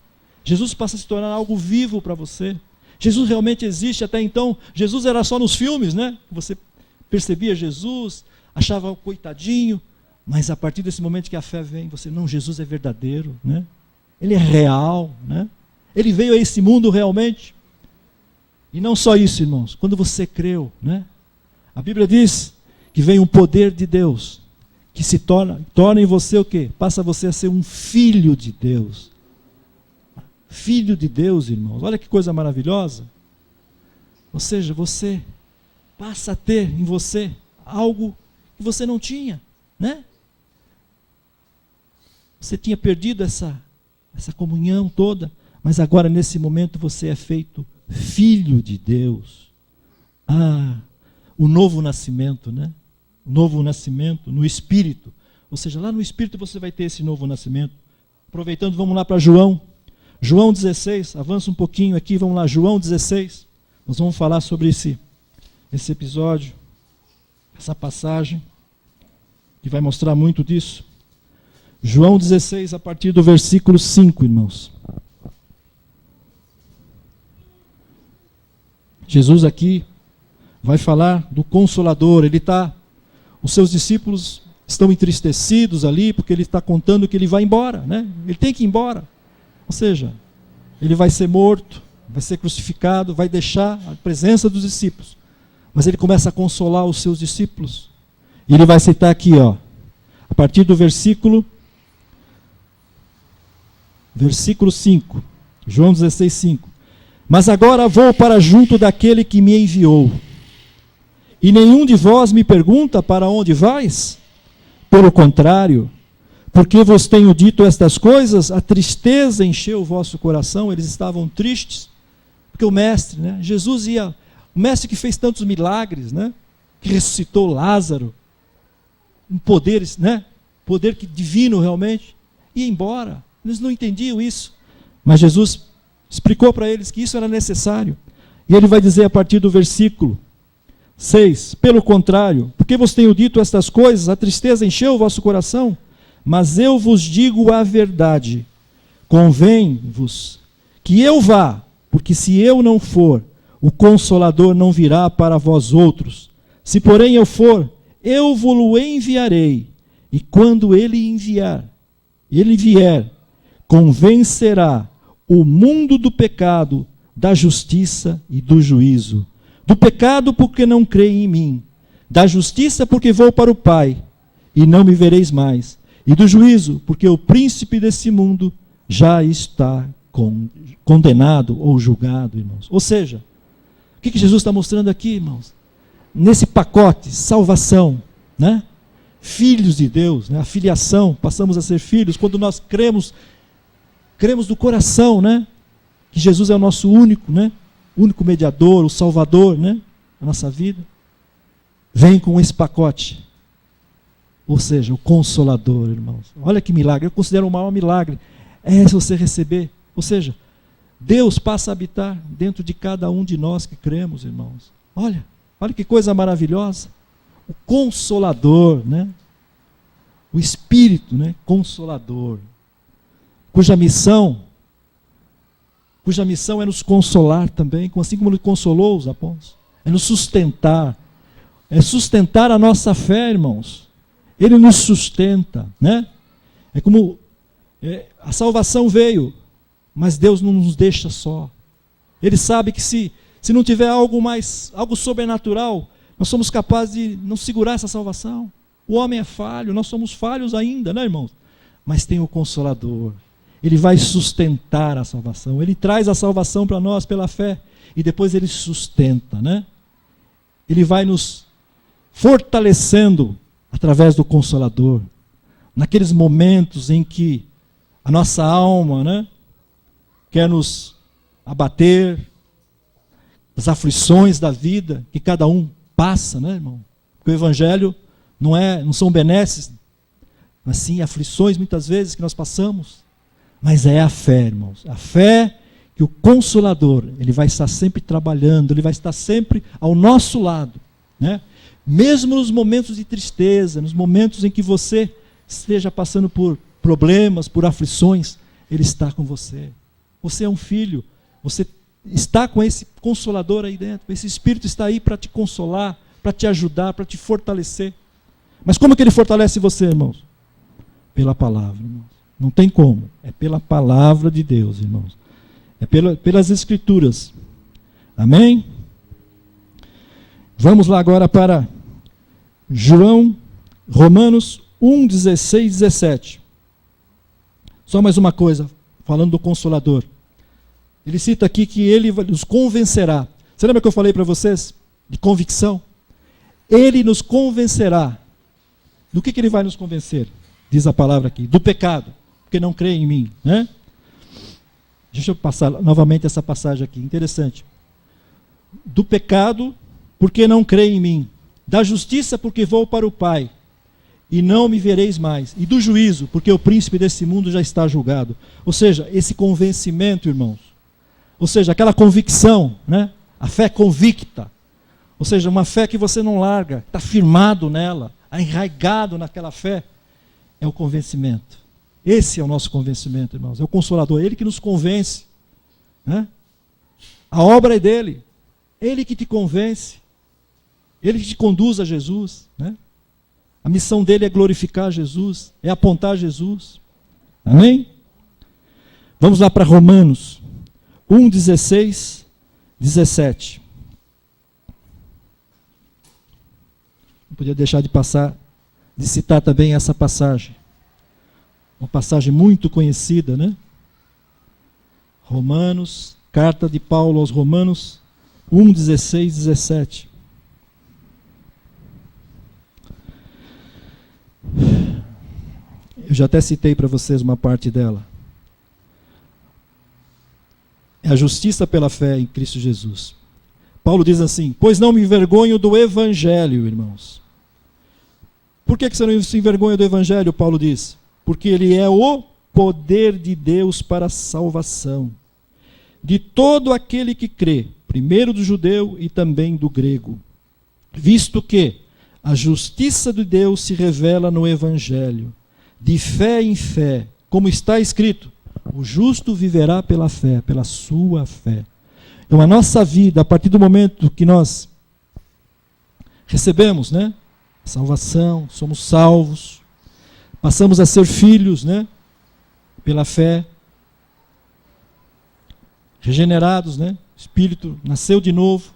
Jesus passa a se tornar algo vivo para você. Jesus realmente existe. Até então, Jesus era só nos filmes, né? Você percebia Jesus, achava coitadinho, mas a partir desse momento que a fé vem, você, não, Jesus é verdadeiro, né? Ele é real, né? Ele veio a esse mundo realmente. E não só isso, irmãos, quando você creu, né? A Bíblia diz que vem um poder de Deus, que se torna em você o quê? Passa você a ser um filho de Deus. Filho de Deus, irmãos, olha que coisa maravilhosa. Ou seja, você passa a ter em você algo que você não tinha, né? Você tinha perdido essa comunhão toda, mas agora nesse momento você é feito filho de Deus. O novo nascimento, né? O novo nascimento no Espírito. Ou seja, lá no Espírito você vai ter esse novo nascimento. Aproveitando, vamos lá para João. João 16, avança um pouquinho aqui, vamos lá, João 16. Nós vamos falar sobre esse episódio, essa passagem, que vai mostrar muito disso. João 16, a partir do versículo 5, irmãos. Jesus aqui vai falar do Consolador. Os seus discípulos estão entristecidos ali, porque ele está contando que ele vai embora, né? Ele tem que ir embora. Ou seja, ele vai ser morto, vai ser crucificado, vai deixar a presença dos discípulos. Mas ele começa a consolar os seus discípulos. E ele vai citar aqui, ó, a partir do versículo 5. João 16, 5. Mas agora vou para junto daquele que me enviou. E nenhum de vós me pergunta para onde vais? Pelo contrário, porque vos tenho dito estas coisas, a tristeza encheu o vosso coração. Eles estavam tristes, porque o mestre, né? Jesus ia, o mestre que fez tantos milagres, né? Que ressuscitou Lázaro, um poder, né? Poder divino realmente, ia embora. Eles não entendiam isso. Mas Jesus explicou para eles que isso era necessário. E ele vai dizer a partir do versículo 6, pelo contrário, porque vos tenho dito estas coisas, a tristeza encheu o vosso coração, mas eu vos digo a verdade, convém-vos que eu vá, porque se eu não for, o Consolador não virá para vós outros. Se porém eu for, eu vou-lo enviarei, e quando ele vier, convencerá o mundo do pecado, da justiça e do juízo. Do pecado porque não creem em mim, da justiça porque vou para o Pai, e não me vereis mais, e do juízo porque o príncipe desse mundo já está condenado ou julgado, irmãos. Ou seja, o que Jesus está mostrando aqui, irmãos? Nesse pacote, salvação, né? Filhos de Deus, né? A filiação, passamos a ser filhos, quando nós cremos do coração, né? Que Jesus é o nosso único, né? Único mediador, o Salvador, né? Da nossa vida. Vem com esse pacote. Ou seja, o Consolador, irmãos. Olha que milagre, eu considero o maior milagre. É se você receber. Ou seja, Deus passa a habitar dentro de cada um de nós que cremos, irmãos. Olha que coisa maravilhosa. O Consolador, né? O Espírito, né? Consolador. Cuja missão é nos consolar também, assim como ele consolou os apóstolos. É nos sustentar. É sustentar a nossa fé, irmãos. Ele nos sustenta, né? É como a salvação veio, mas Deus não nos deixa só. Ele sabe que se não tiver algo sobrenatural, nós somos capazes de não segurar essa salvação. O homem é falho, nós somos falhos ainda, né, irmãos? Mas tem o Consolador. Ele vai sustentar a salvação. Ele traz a salvação para nós pela fé. E depois ele sustenta, né? Ele vai nos fortalecendo através do Consolador. Naqueles momentos em que a nossa alma, né, quer nos abater, as aflições da vida que cada um passa, né, irmão? Porque o Evangelho não são benesses, mas sim aflições muitas vezes que nós passamos. Mas é a fé, irmãos. A fé que o Consolador, ele vai estar sempre trabalhando, ele vai estar sempre ao nosso lado, né? Mesmo nos momentos de tristeza, nos momentos em que você esteja passando por problemas, por aflições, ele está com você. Você é um filho, você está com esse Consolador aí dentro, esse Espírito está aí para te consolar, para te ajudar, para te fortalecer. Mas como que ele fortalece você, irmãos? Pela palavra, irmãos. Não tem como. É pela palavra de Deus, irmãos. É pelas Escrituras. Amém? Vamos lá agora para Romanos 1, 16, 17. Só mais uma coisa, falando do Consolador. Ele cita aqui que ele nos convencerá. Você lembra que eu falei para vocês? De convicção? Ele nos convencerá. Do que ele vai nos convencer? Diz a palavra aqui. Do pecado. Porque não crê em mim, né? Deixa eu passar novamente essa passagem aqui, interessante. Do pecado, porque não crê em mim. Da justiça, porque vou para o Pai, e não me vereis mais. E do juízo, porque o príncipe desse mundo já está julgado. Ou seja, esse convencimento, irmãos. Ou seja, aquela convicção, né? A fé convicta. Ou seja, uma fé que você não larga, está firmado nela, enraigado naquela fé. É o convencimento. Esse é o nosso convencimento, irmãos. É o Consolador, ele que nos convence, né? A obra é dele. Ele que te convence. Ele que te conduz a Jesus, né? A missão dele é glorificar Jesus, é apontar Jesus. Amém? Vamos lá para Romanos 1, 16, 17. Não podia deixar de citar também essa passagem. Uma passagem muito conhecida, né? Romanos, carta de Paulo aos Romanos 1, 16, 17. Eu já até citei para vocês uma parte dela. É a justiça pela fé em Cristo Jesus. Paulo diz assim: pois não me envergonho do Evangelho, irmãos. Por que você não se envergonha do Evangelho? Paulo diz: porque ele é o poder de Deus para a salvação de todo aquele que crê, primeiro do judeu e também do grego, visto que a justiça de Deus se revela no Evangelho, de fé em fé, como está escrito, o justo viverá pela fé, pela sua fé. Então a nossa vida, a partir do momento que nós recebemos, né, salvação, somos salvos, passamos a ser filhos, né, pela fé, regenerados, né, o Espírito nasceu de novo,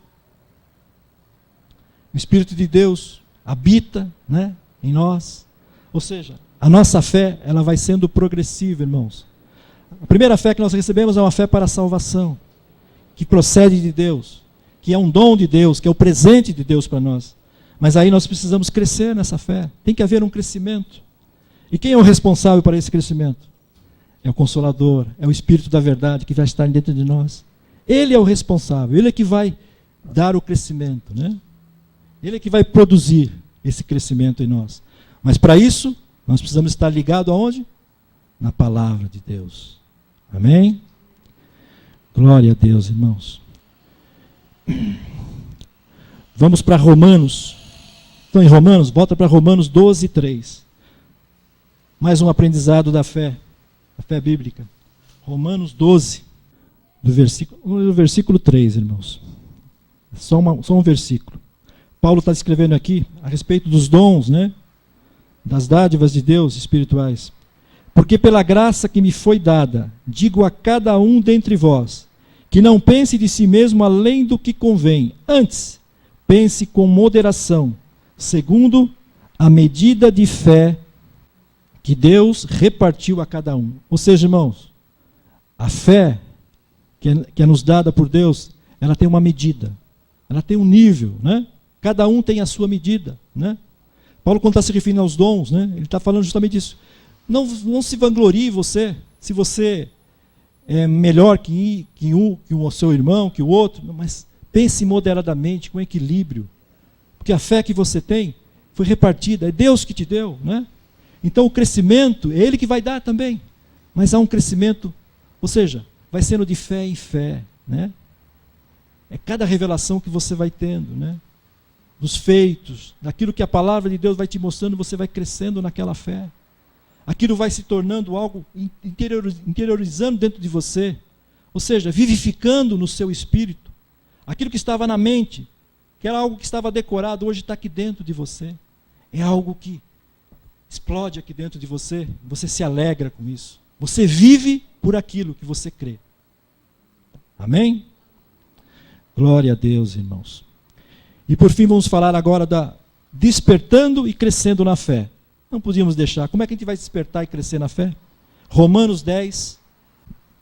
o Espírito de Deus habita, né, em nós, ou seja, a nossa fé ela vai sendo progressiva, irmãos. A primeira fé que nós recebemos é uma fé para a salvação, que procede de Deus, que é um dom de Deus, que é o presente de Deus para nós. Mas aí nós precisamos crescer nessa fé, tem que haver um crescimento. E quem é o responsável para esse crescimento? É o Consolador, é o Espírito da verdade que vai estar dentro de nós. Ele é o responsável, ele é que vai dar o crescimento, né? Ele é que vai produzir esse crescimento em nós. Mas para isso, nós precisamos estar ligados aonde? Na palavra de Deus. Amém? Glória a Deus, irmãos. Vamos para Romanos. Então, em Romanos, volta para Romanos 12, 3. Mais um aprendizado da fé bíblica. Romanos 12, do versículo 3, irmãos. Só um versículo. Paulo está escrevendo aqui a respeito dos dons, né? Das dádivas de Deus espirituais. Porque pela graça que me foi dada, digo a cada um dentre vós, que não pense de si mesmo além do que convém. Antes, pense com moderação, segundo a medida de fé que Deus repartiu a cada um. Ou seja, irmãos, a fé que é nos dada por Deus, ela tem uma medida, ela tem um nível, né? Cada um tem a sua medida, né? Paulo, quando está se referindo aos dons, né, ele está falando justamente isso. Não se vanglorie você, se você é melhor que o seu irmão, que o outro, mas pense moderadamente, com equilíbrio. Porque a fé que você tem foi repartida, é Deus que te deu, né? Então o crescimento, é Ele que vai dar também. Mas há um crescimento, ou seja, vai sendo de fé em fé, né? É cada revelação que você vai tendo, né? Dos feitos, daquilo que a palavra de Deus vai te mostrando, você vai crescendo naquela fé. Aquilo vai se tornando algo interiorizando dentro de você, ou seja, vivificando no seu espírito. Aquilo que estava na mente, que era algo que estava decorado, hoje está aqui dentro de você. É algo que explode aqui dentro de você, você se alegra com isso. Você vive por aquilo que você crê. Amém? Glória a Deus, irmãos. E por fim vamos falar agora da despertando e crescendo na fé. Não podíamos deixar. Como é que a gente vai despertar e crescer na fé? Romanos 10,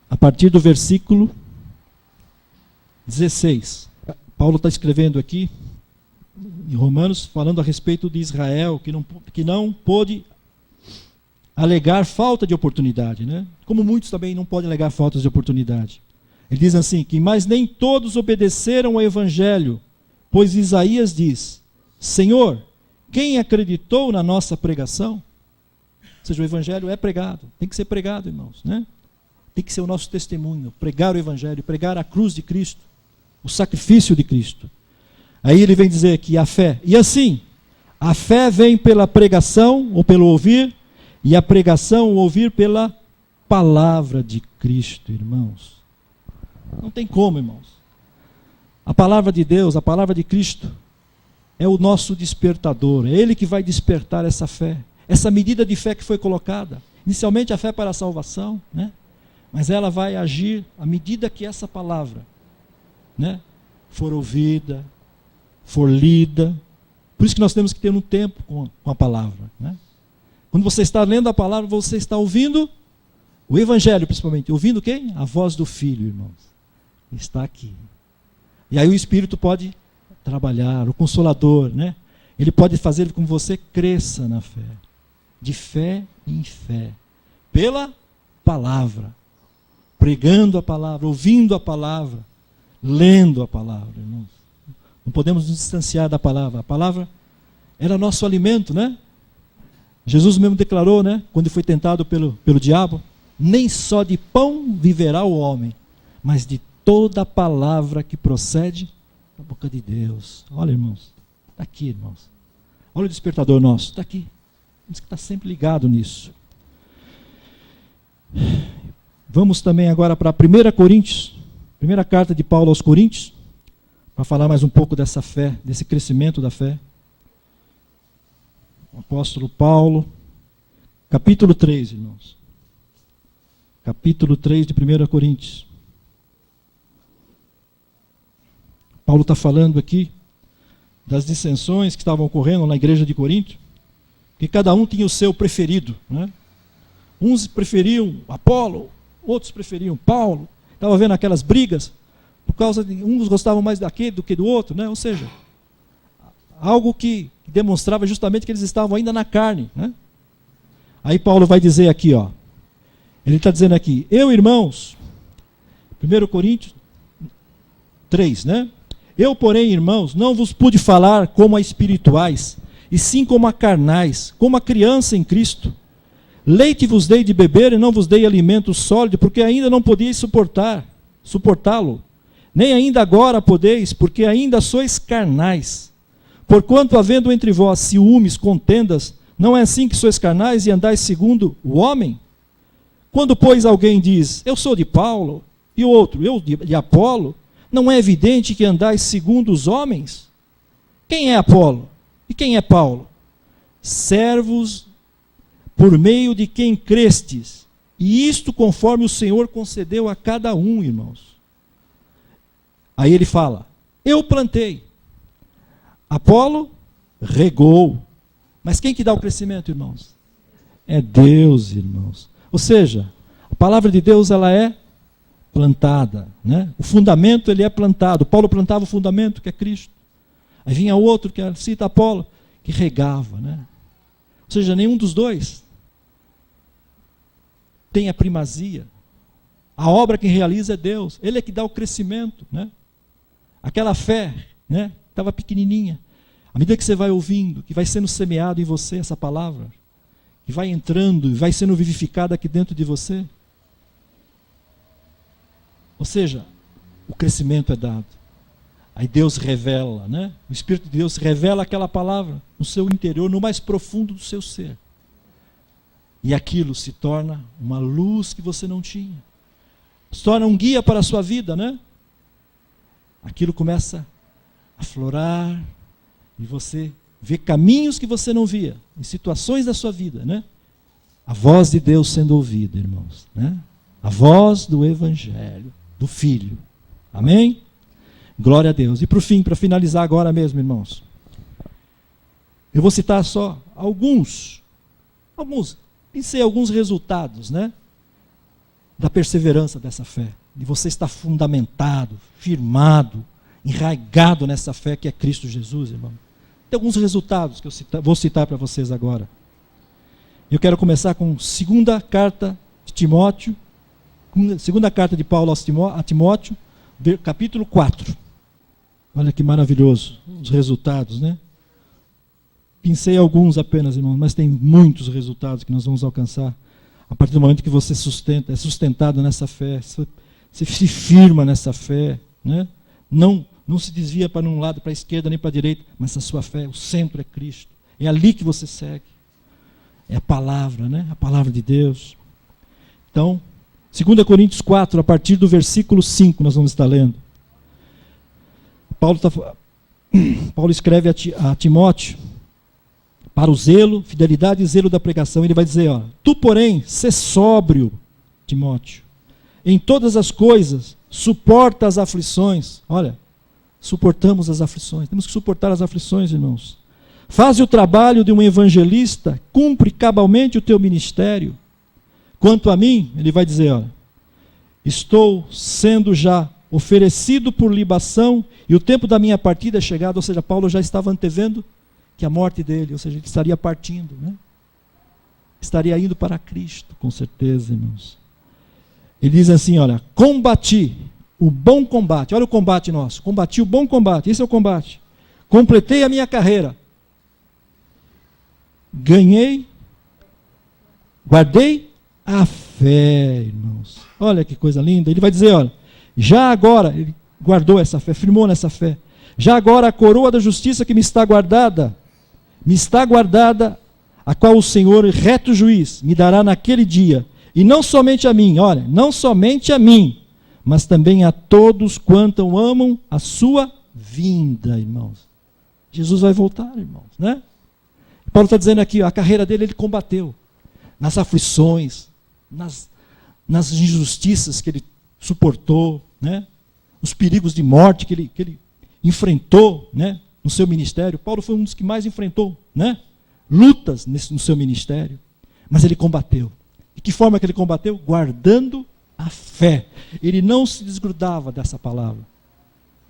a partir do versículo 16. Paulo está escrevendo aqui, em Romanos, falando a respeito de Israel, que não pôde alegar falta de oportunidade, né? Como muitos também não podem alegar faltas de oportunidade. Ele diz assim, que mas nem todos obedeceram ao Evangelho, pois Isaías diz, Senhor, quem acreditou na nossa pregação? Ou seja, o Evangelho é pregado, tem que ser pregado, irmãos, né? Tem que ser o nosso testemunho, pregar o Evangelho, pregar a cruz de Cristo, o sacrifício de Cristo. Aí ele vem dizer que a fé, e assim, a fé vem pela pregação, ou pelo ouvir, e a pregação, o ouvir pela palavra de Cristo, irmãos. Não tem como, irmãos. A palavra de Deus, a palavra de Cristo, é o nosso despertador. É Ele que vai despertar essa fé. Essa medida de fé que foi colocada. Inicialmente a fé para a salvação, né? Mas ela vai agir à medida que essa palavra, né, for ouvida, for lida. Por isso que nós temos que ter um tempo com a palavra, né? Quando você está lendo a palavra, você está ouvindo o Evangelho, principalmente. Ouvindo quem? A voz do Filho, irmãos. Está aqui. E aí o Espírito pode trabalhar, o Consolador, né? Ele pode fazer com que você cresça na fé. De fé em fé. Pela palavra. Pregando a palavra, ouvindo a palavra, lendo a palavra, irmãos. Não podemos nos distanciar da palavra. A palavra era nosso alimento, né? Jesus mesmo declarou, né? Quando foi tentado pelo diabo, Nem só de pão viverá o homem, mas de toda a palavra que procede da boca de Deus. Olha, irmãos, está aqui, irmãos. Olha o despertador nosso, está aqui. Temos que estar sempre ligado nisso. Vamos também agora para 1 Coríntios, primeira carta de Paulo aos Coríntios, para falar mais um pouco dessa fé, desse crescimento da fé. O apóstolo Paulo, capítulo 3, irmãos. Capítulo 3 de 1 Coríntios. Paulo está falando aqui das dissensões que estavam ocorrendo na igreja de Corinto, que cada um tinha o seu preferido, né? Uns preferiam Apolo, outros preferiam Paulo. Estava vendo aquelas brigas, por causa de uns gostavam mais daquele do que do outro, né? Ou seja, algo que demonstrava justamente que eles estavam ainda na carne, né? Aí Paulo vai dizer aqui, ó, ele está dizendo aqui, eu, irmãos, 1 Coríntios 3, né? Eu, porém, irmãos, não vos pude falar como a espirituais, e sim como a carnais, como a criança em Cristo. Leite vos dei de beber e não vos dei alimento sólido, porque ainda não podíeis suportá-lo. Nem ainda agora podeis, porque ainda sois carnais. Porquanto, havendo entre vós ciúmes, contendas, não é assim que sois carnais e andais segundo o homem? Quando, pois, alguém diz, eu sou de Paulo, e o outro, eu de Apolo, não é evidente que andais segundo os homens? Quem é Apolo? E quem é Paulo? Servos por meio de quem crestes, e isto conforme o Senhor concedeu a cada um, irmãos. Aí ele fala, eu plantei, Apolo regou, mas quem que dá o crescimento, irmãos? É Deus, irmãos. Ou seja, a palavra de Deus, ela é plantada, né? O fundamento, ele é plantado. Paulo plantava o fundamento, que é Cristo. Aí vinha outro, que cita Apolo, que regava, né? Ou seja, nenhum dos dois tem a primazia. A obra quem realiza é Deus. Ele é que dá o crescimento, né? Aquela fé, né? Estava pequenininha. À medida que você vai ouvindo, que vai sendo semeado em você essa palavra, que vai entrando e vai sendo vivificada aqui dentro de você. Ou seja, o crescimento é dado. Aí Deus revela, né? O Espírito de Deus revela aquela palavra no seu interior, no mais profundo do seu ser. E aquilo se torna uma luz que você não tinha. Se torna um guia para a sua vida, né? Aquilo começa a florar e você vê caminhos que você não via, em situações da sua vida, né? A voz de Deus sendo ouvida, irmãos, né? A voz do Evangelho, do Filho. Amém? Glória a Deus. E por fim, para finalizar agora mesmo, irmãos, eu vou citar só pensei alguns resultados, né, da perseverança dessa fé, de você estar fundamentado, firmado, enraigado nessa fé que é Cristo Jesus, irmão. Tem alguns resultados que eu vou citar para vocês agora. Eu quero começar com segunda carta de Timóteo, segunda carta de Paulo a Timóteo, capítulo 4. Olha que maravilhoso os resultados, né? Pensei alguns apenas, irmão, mas tem muitos resultados que nós vamos alcançar a partir do momento que você é sustentado nessa fé, você se firma nessa fé, né? Não se desvia para um lado, para a esquerda, nem para a direita, mas a sua fé, o centro é Cristo. É ali que você segue. É a palavra, né? A palavra de Deus. Então, 2 Coríntios 4, a partir do versículo 5, nós vamos estar lendo. Paulo escreve a Timóteo para o zelo, fidelidade e zelo da pregação. Ele vai dizer, ó, tu, porém, sê sóbrio, Timóteo, em todas as coisas, suporta as aflições. Olha, suportamos as aflições. Temos que suportar as aflições, irmãos. Faz o trabalho de um evangelista, cumpre cabalmente o teu ministério. Quanto a mim, ele vai dizer, olha, estou sendo já oferecido por libação e o tempo da minha partida é chegado. Ou seja, Paulo já estava antevendo que a morte dele, ou seja, ele estaria partindo, né? Estaria indo para Cristo, com certeza, irmãos. Ele diz assim, olha, combati o bom combate. Olha o combate nosso. Combati o bom combate. Esse é o combate. Completei a minha carreira. Ganhei, guardei a fé, irmãos. Olha que coisa linda. Ele vai dizer, olha, já agora, ele guardou essa fé, firmou nessa fé. Já agora a coroa da justiça que me está guardada, a qual o Senhor, reto juiz, me dará naquele dia. E não somente a mim, olha, não somente a mim, mas também a todos quanto amam a sua vinda, irmãos. Jesus vai voltar, irmãos, né? Paulo está dizendo aqui, a carreira dele ele combateu. Nas aflições, nas injustiças que ele suportou, né? Os perigos de morte que ele enfrentou, né? No seu ministério. Paulo foi um dos que mais enfrentou, né? Lutas no seu ministério. Mas ele combateu. De que forma que ele combateu? Guardando a fé. Ele não se desgrudava dessa palavra.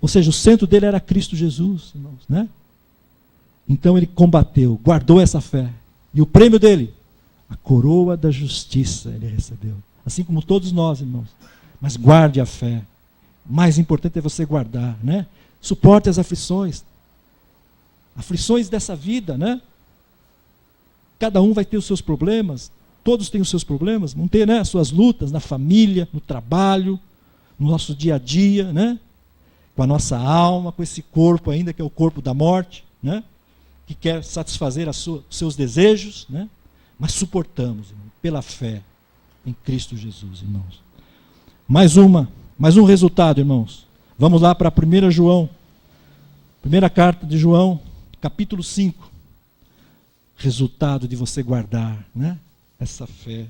Ou seja, o centro dele era Cristo Jesus, irmãos, né? Então ele combateu, guardou essa fé. E o prêmio dele? A coroa da justiça ele recebeu. Assim como todos nós, irmãos. Mas guarde a fé. O mais importante é você guardar, né? Suporte as aflições. Aflições dessa vida, né? Cada um vai ter os seus problemas. Todos têm os seus problemas. Vão ter, né, as suas lutas na família, no trabalho, no nosso dia a dia, né? Com a nossa alma, com esse corpo ainda, que é o corpo da morte, né? Que quer satisfazer os seus desejos, né? Mas suportamos, irmão, pela fé em Cristo Jesus, irmãos. Mais um resultado, irmãos. Vamos lá para 1 João, primeira carta de João, capítulo 5. Resultado de você guardar, né, essa fé.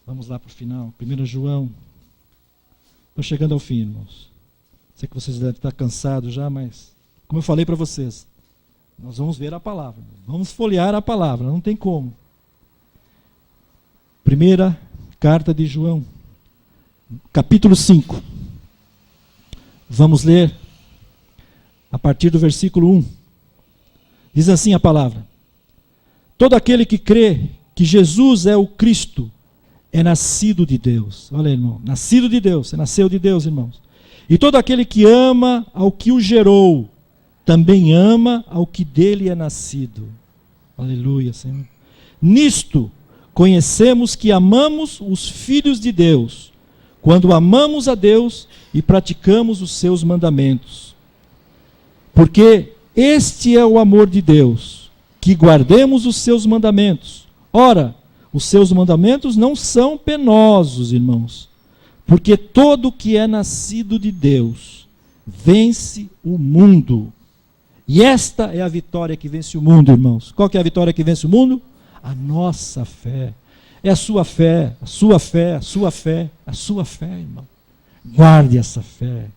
Vamos lá para o final. 1 João. Estou chegando ao fim, irmãos. Sei que vocês devem estar cansados já, mas como eu falei para vocês, nós vamos ver a palavra. Vamos folhear a palavra, não tem como. Primeira carta de João, capítulo 5. Vamos ler a partir do versículo 1. Diz assim a palavra: todo aquele que crê que Jesus é o Cristo é nascido de Deus. Olha aí, irmão, nascido de Deus, você nasceu de Deus, irmãos. E todo aquele que ama ao que o gerou, também ama ao que dele é nascido. Aleluia, Senhor. Nisto conhecemos que amamos os filhos de Deus, quando amamos a Deus e praticamos os seus mandamentos. Porque este é o amor de Deus, que guardemos os seus mandamentos. Ora, os seus mandamentos não são penosos, irmãos, porque todo que é nascido de Deus vence o mundo. E esta é a vitória que vence o mundo, irmãos. Qual que é a vitória que vence o mundo? A nossa fé. É a sua fé, a sua fé, a sua fé, a sua fé, irmão. Guarde essa fé.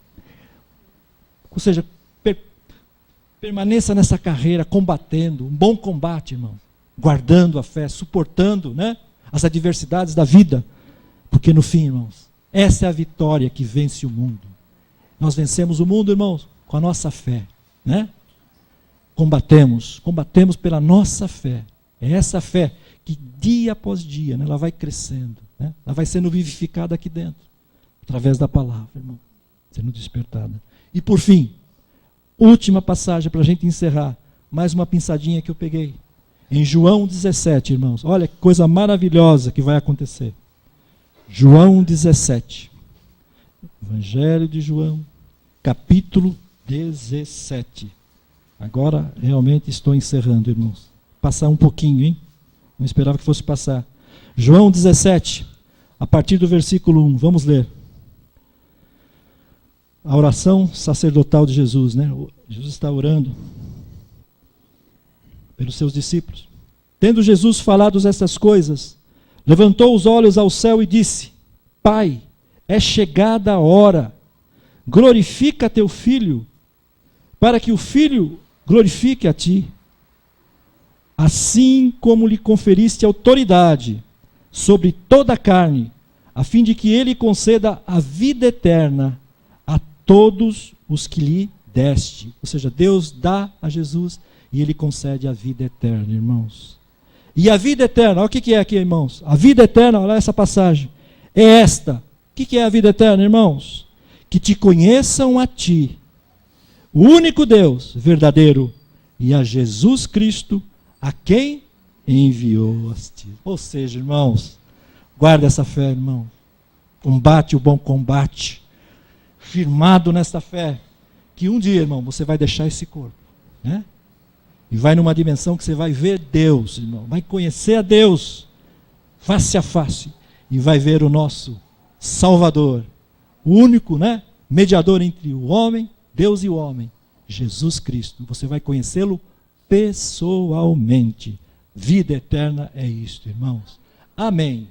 Ou seja, permaneça nessa carreira, combatendo, um bom combate, irmão. Guardando a fé, suportando, né, as adversidades da vida. Porque no fim, irmãos, essa é a vitória que vence o mundo. Nós vencemos o mundo, irmãos, com a nossa fé, né? Combatemos pela nossa fé. É essa fé que dia após dia, né, ela vai crescendo, né? Ela vai sendo vivificada aqui dentro, através da palavra, irmão, sendo despertada. E por fim, última passagem para a gente encerrar, mais uma pinçadinha que eu peguei. Em João 17, irmãos, olha que coisa maravilhosa que vai acontecer. João 17, Evangelho de João, capítulo 17. Agora realmente estou encerrando, irmãos. Passar um pouquinho, hein? Não esperava que fosse passar. João 17, a partir do versículo 1, vamos ler. A oração sacerdotal de Jesus, né? Jesus está orando pelos seus discípulos. Tendo Jesus falado estas coisas, levantou os olhos ao céu e disse: Pai, é chegada a hora, glorifica teu Filho, para que o Filho glorifique a ti, assim como lhe conferiste autoridade sobre toda a carne, a fim de que ele conceda a vida eterna a todos os que lhe deste. Ou seja, Deus dá a Jesus e ele concede a vida eterna, irmãos. E a vida eterna, olha o que é aqui, irmãos. A vida eterna, olha essa passagem, é esta. O que é a vida eterna, irmãos? Que te conheçam a ti, o único Deus verdadeiro, e a Jesus Cristo, a quem enviou-te. Ou seja, irmãos, Guarda essa fé, irmão. Combate o bom combate. Firmado nesta fé. Que um dia, irmão, você vai deixar esse corpo. Né? E vai numa dimensão que você vai ver Deus, irmão. Vai conhecer a Deus. Face a face. E vai ver o nosso Salvador. O único, né? Mediador entre o homem, Deus e o homem. Jesus Cristo. Você vai conhecê-lo pessoalmente. Vida eterna é isto, irmãos. Amém.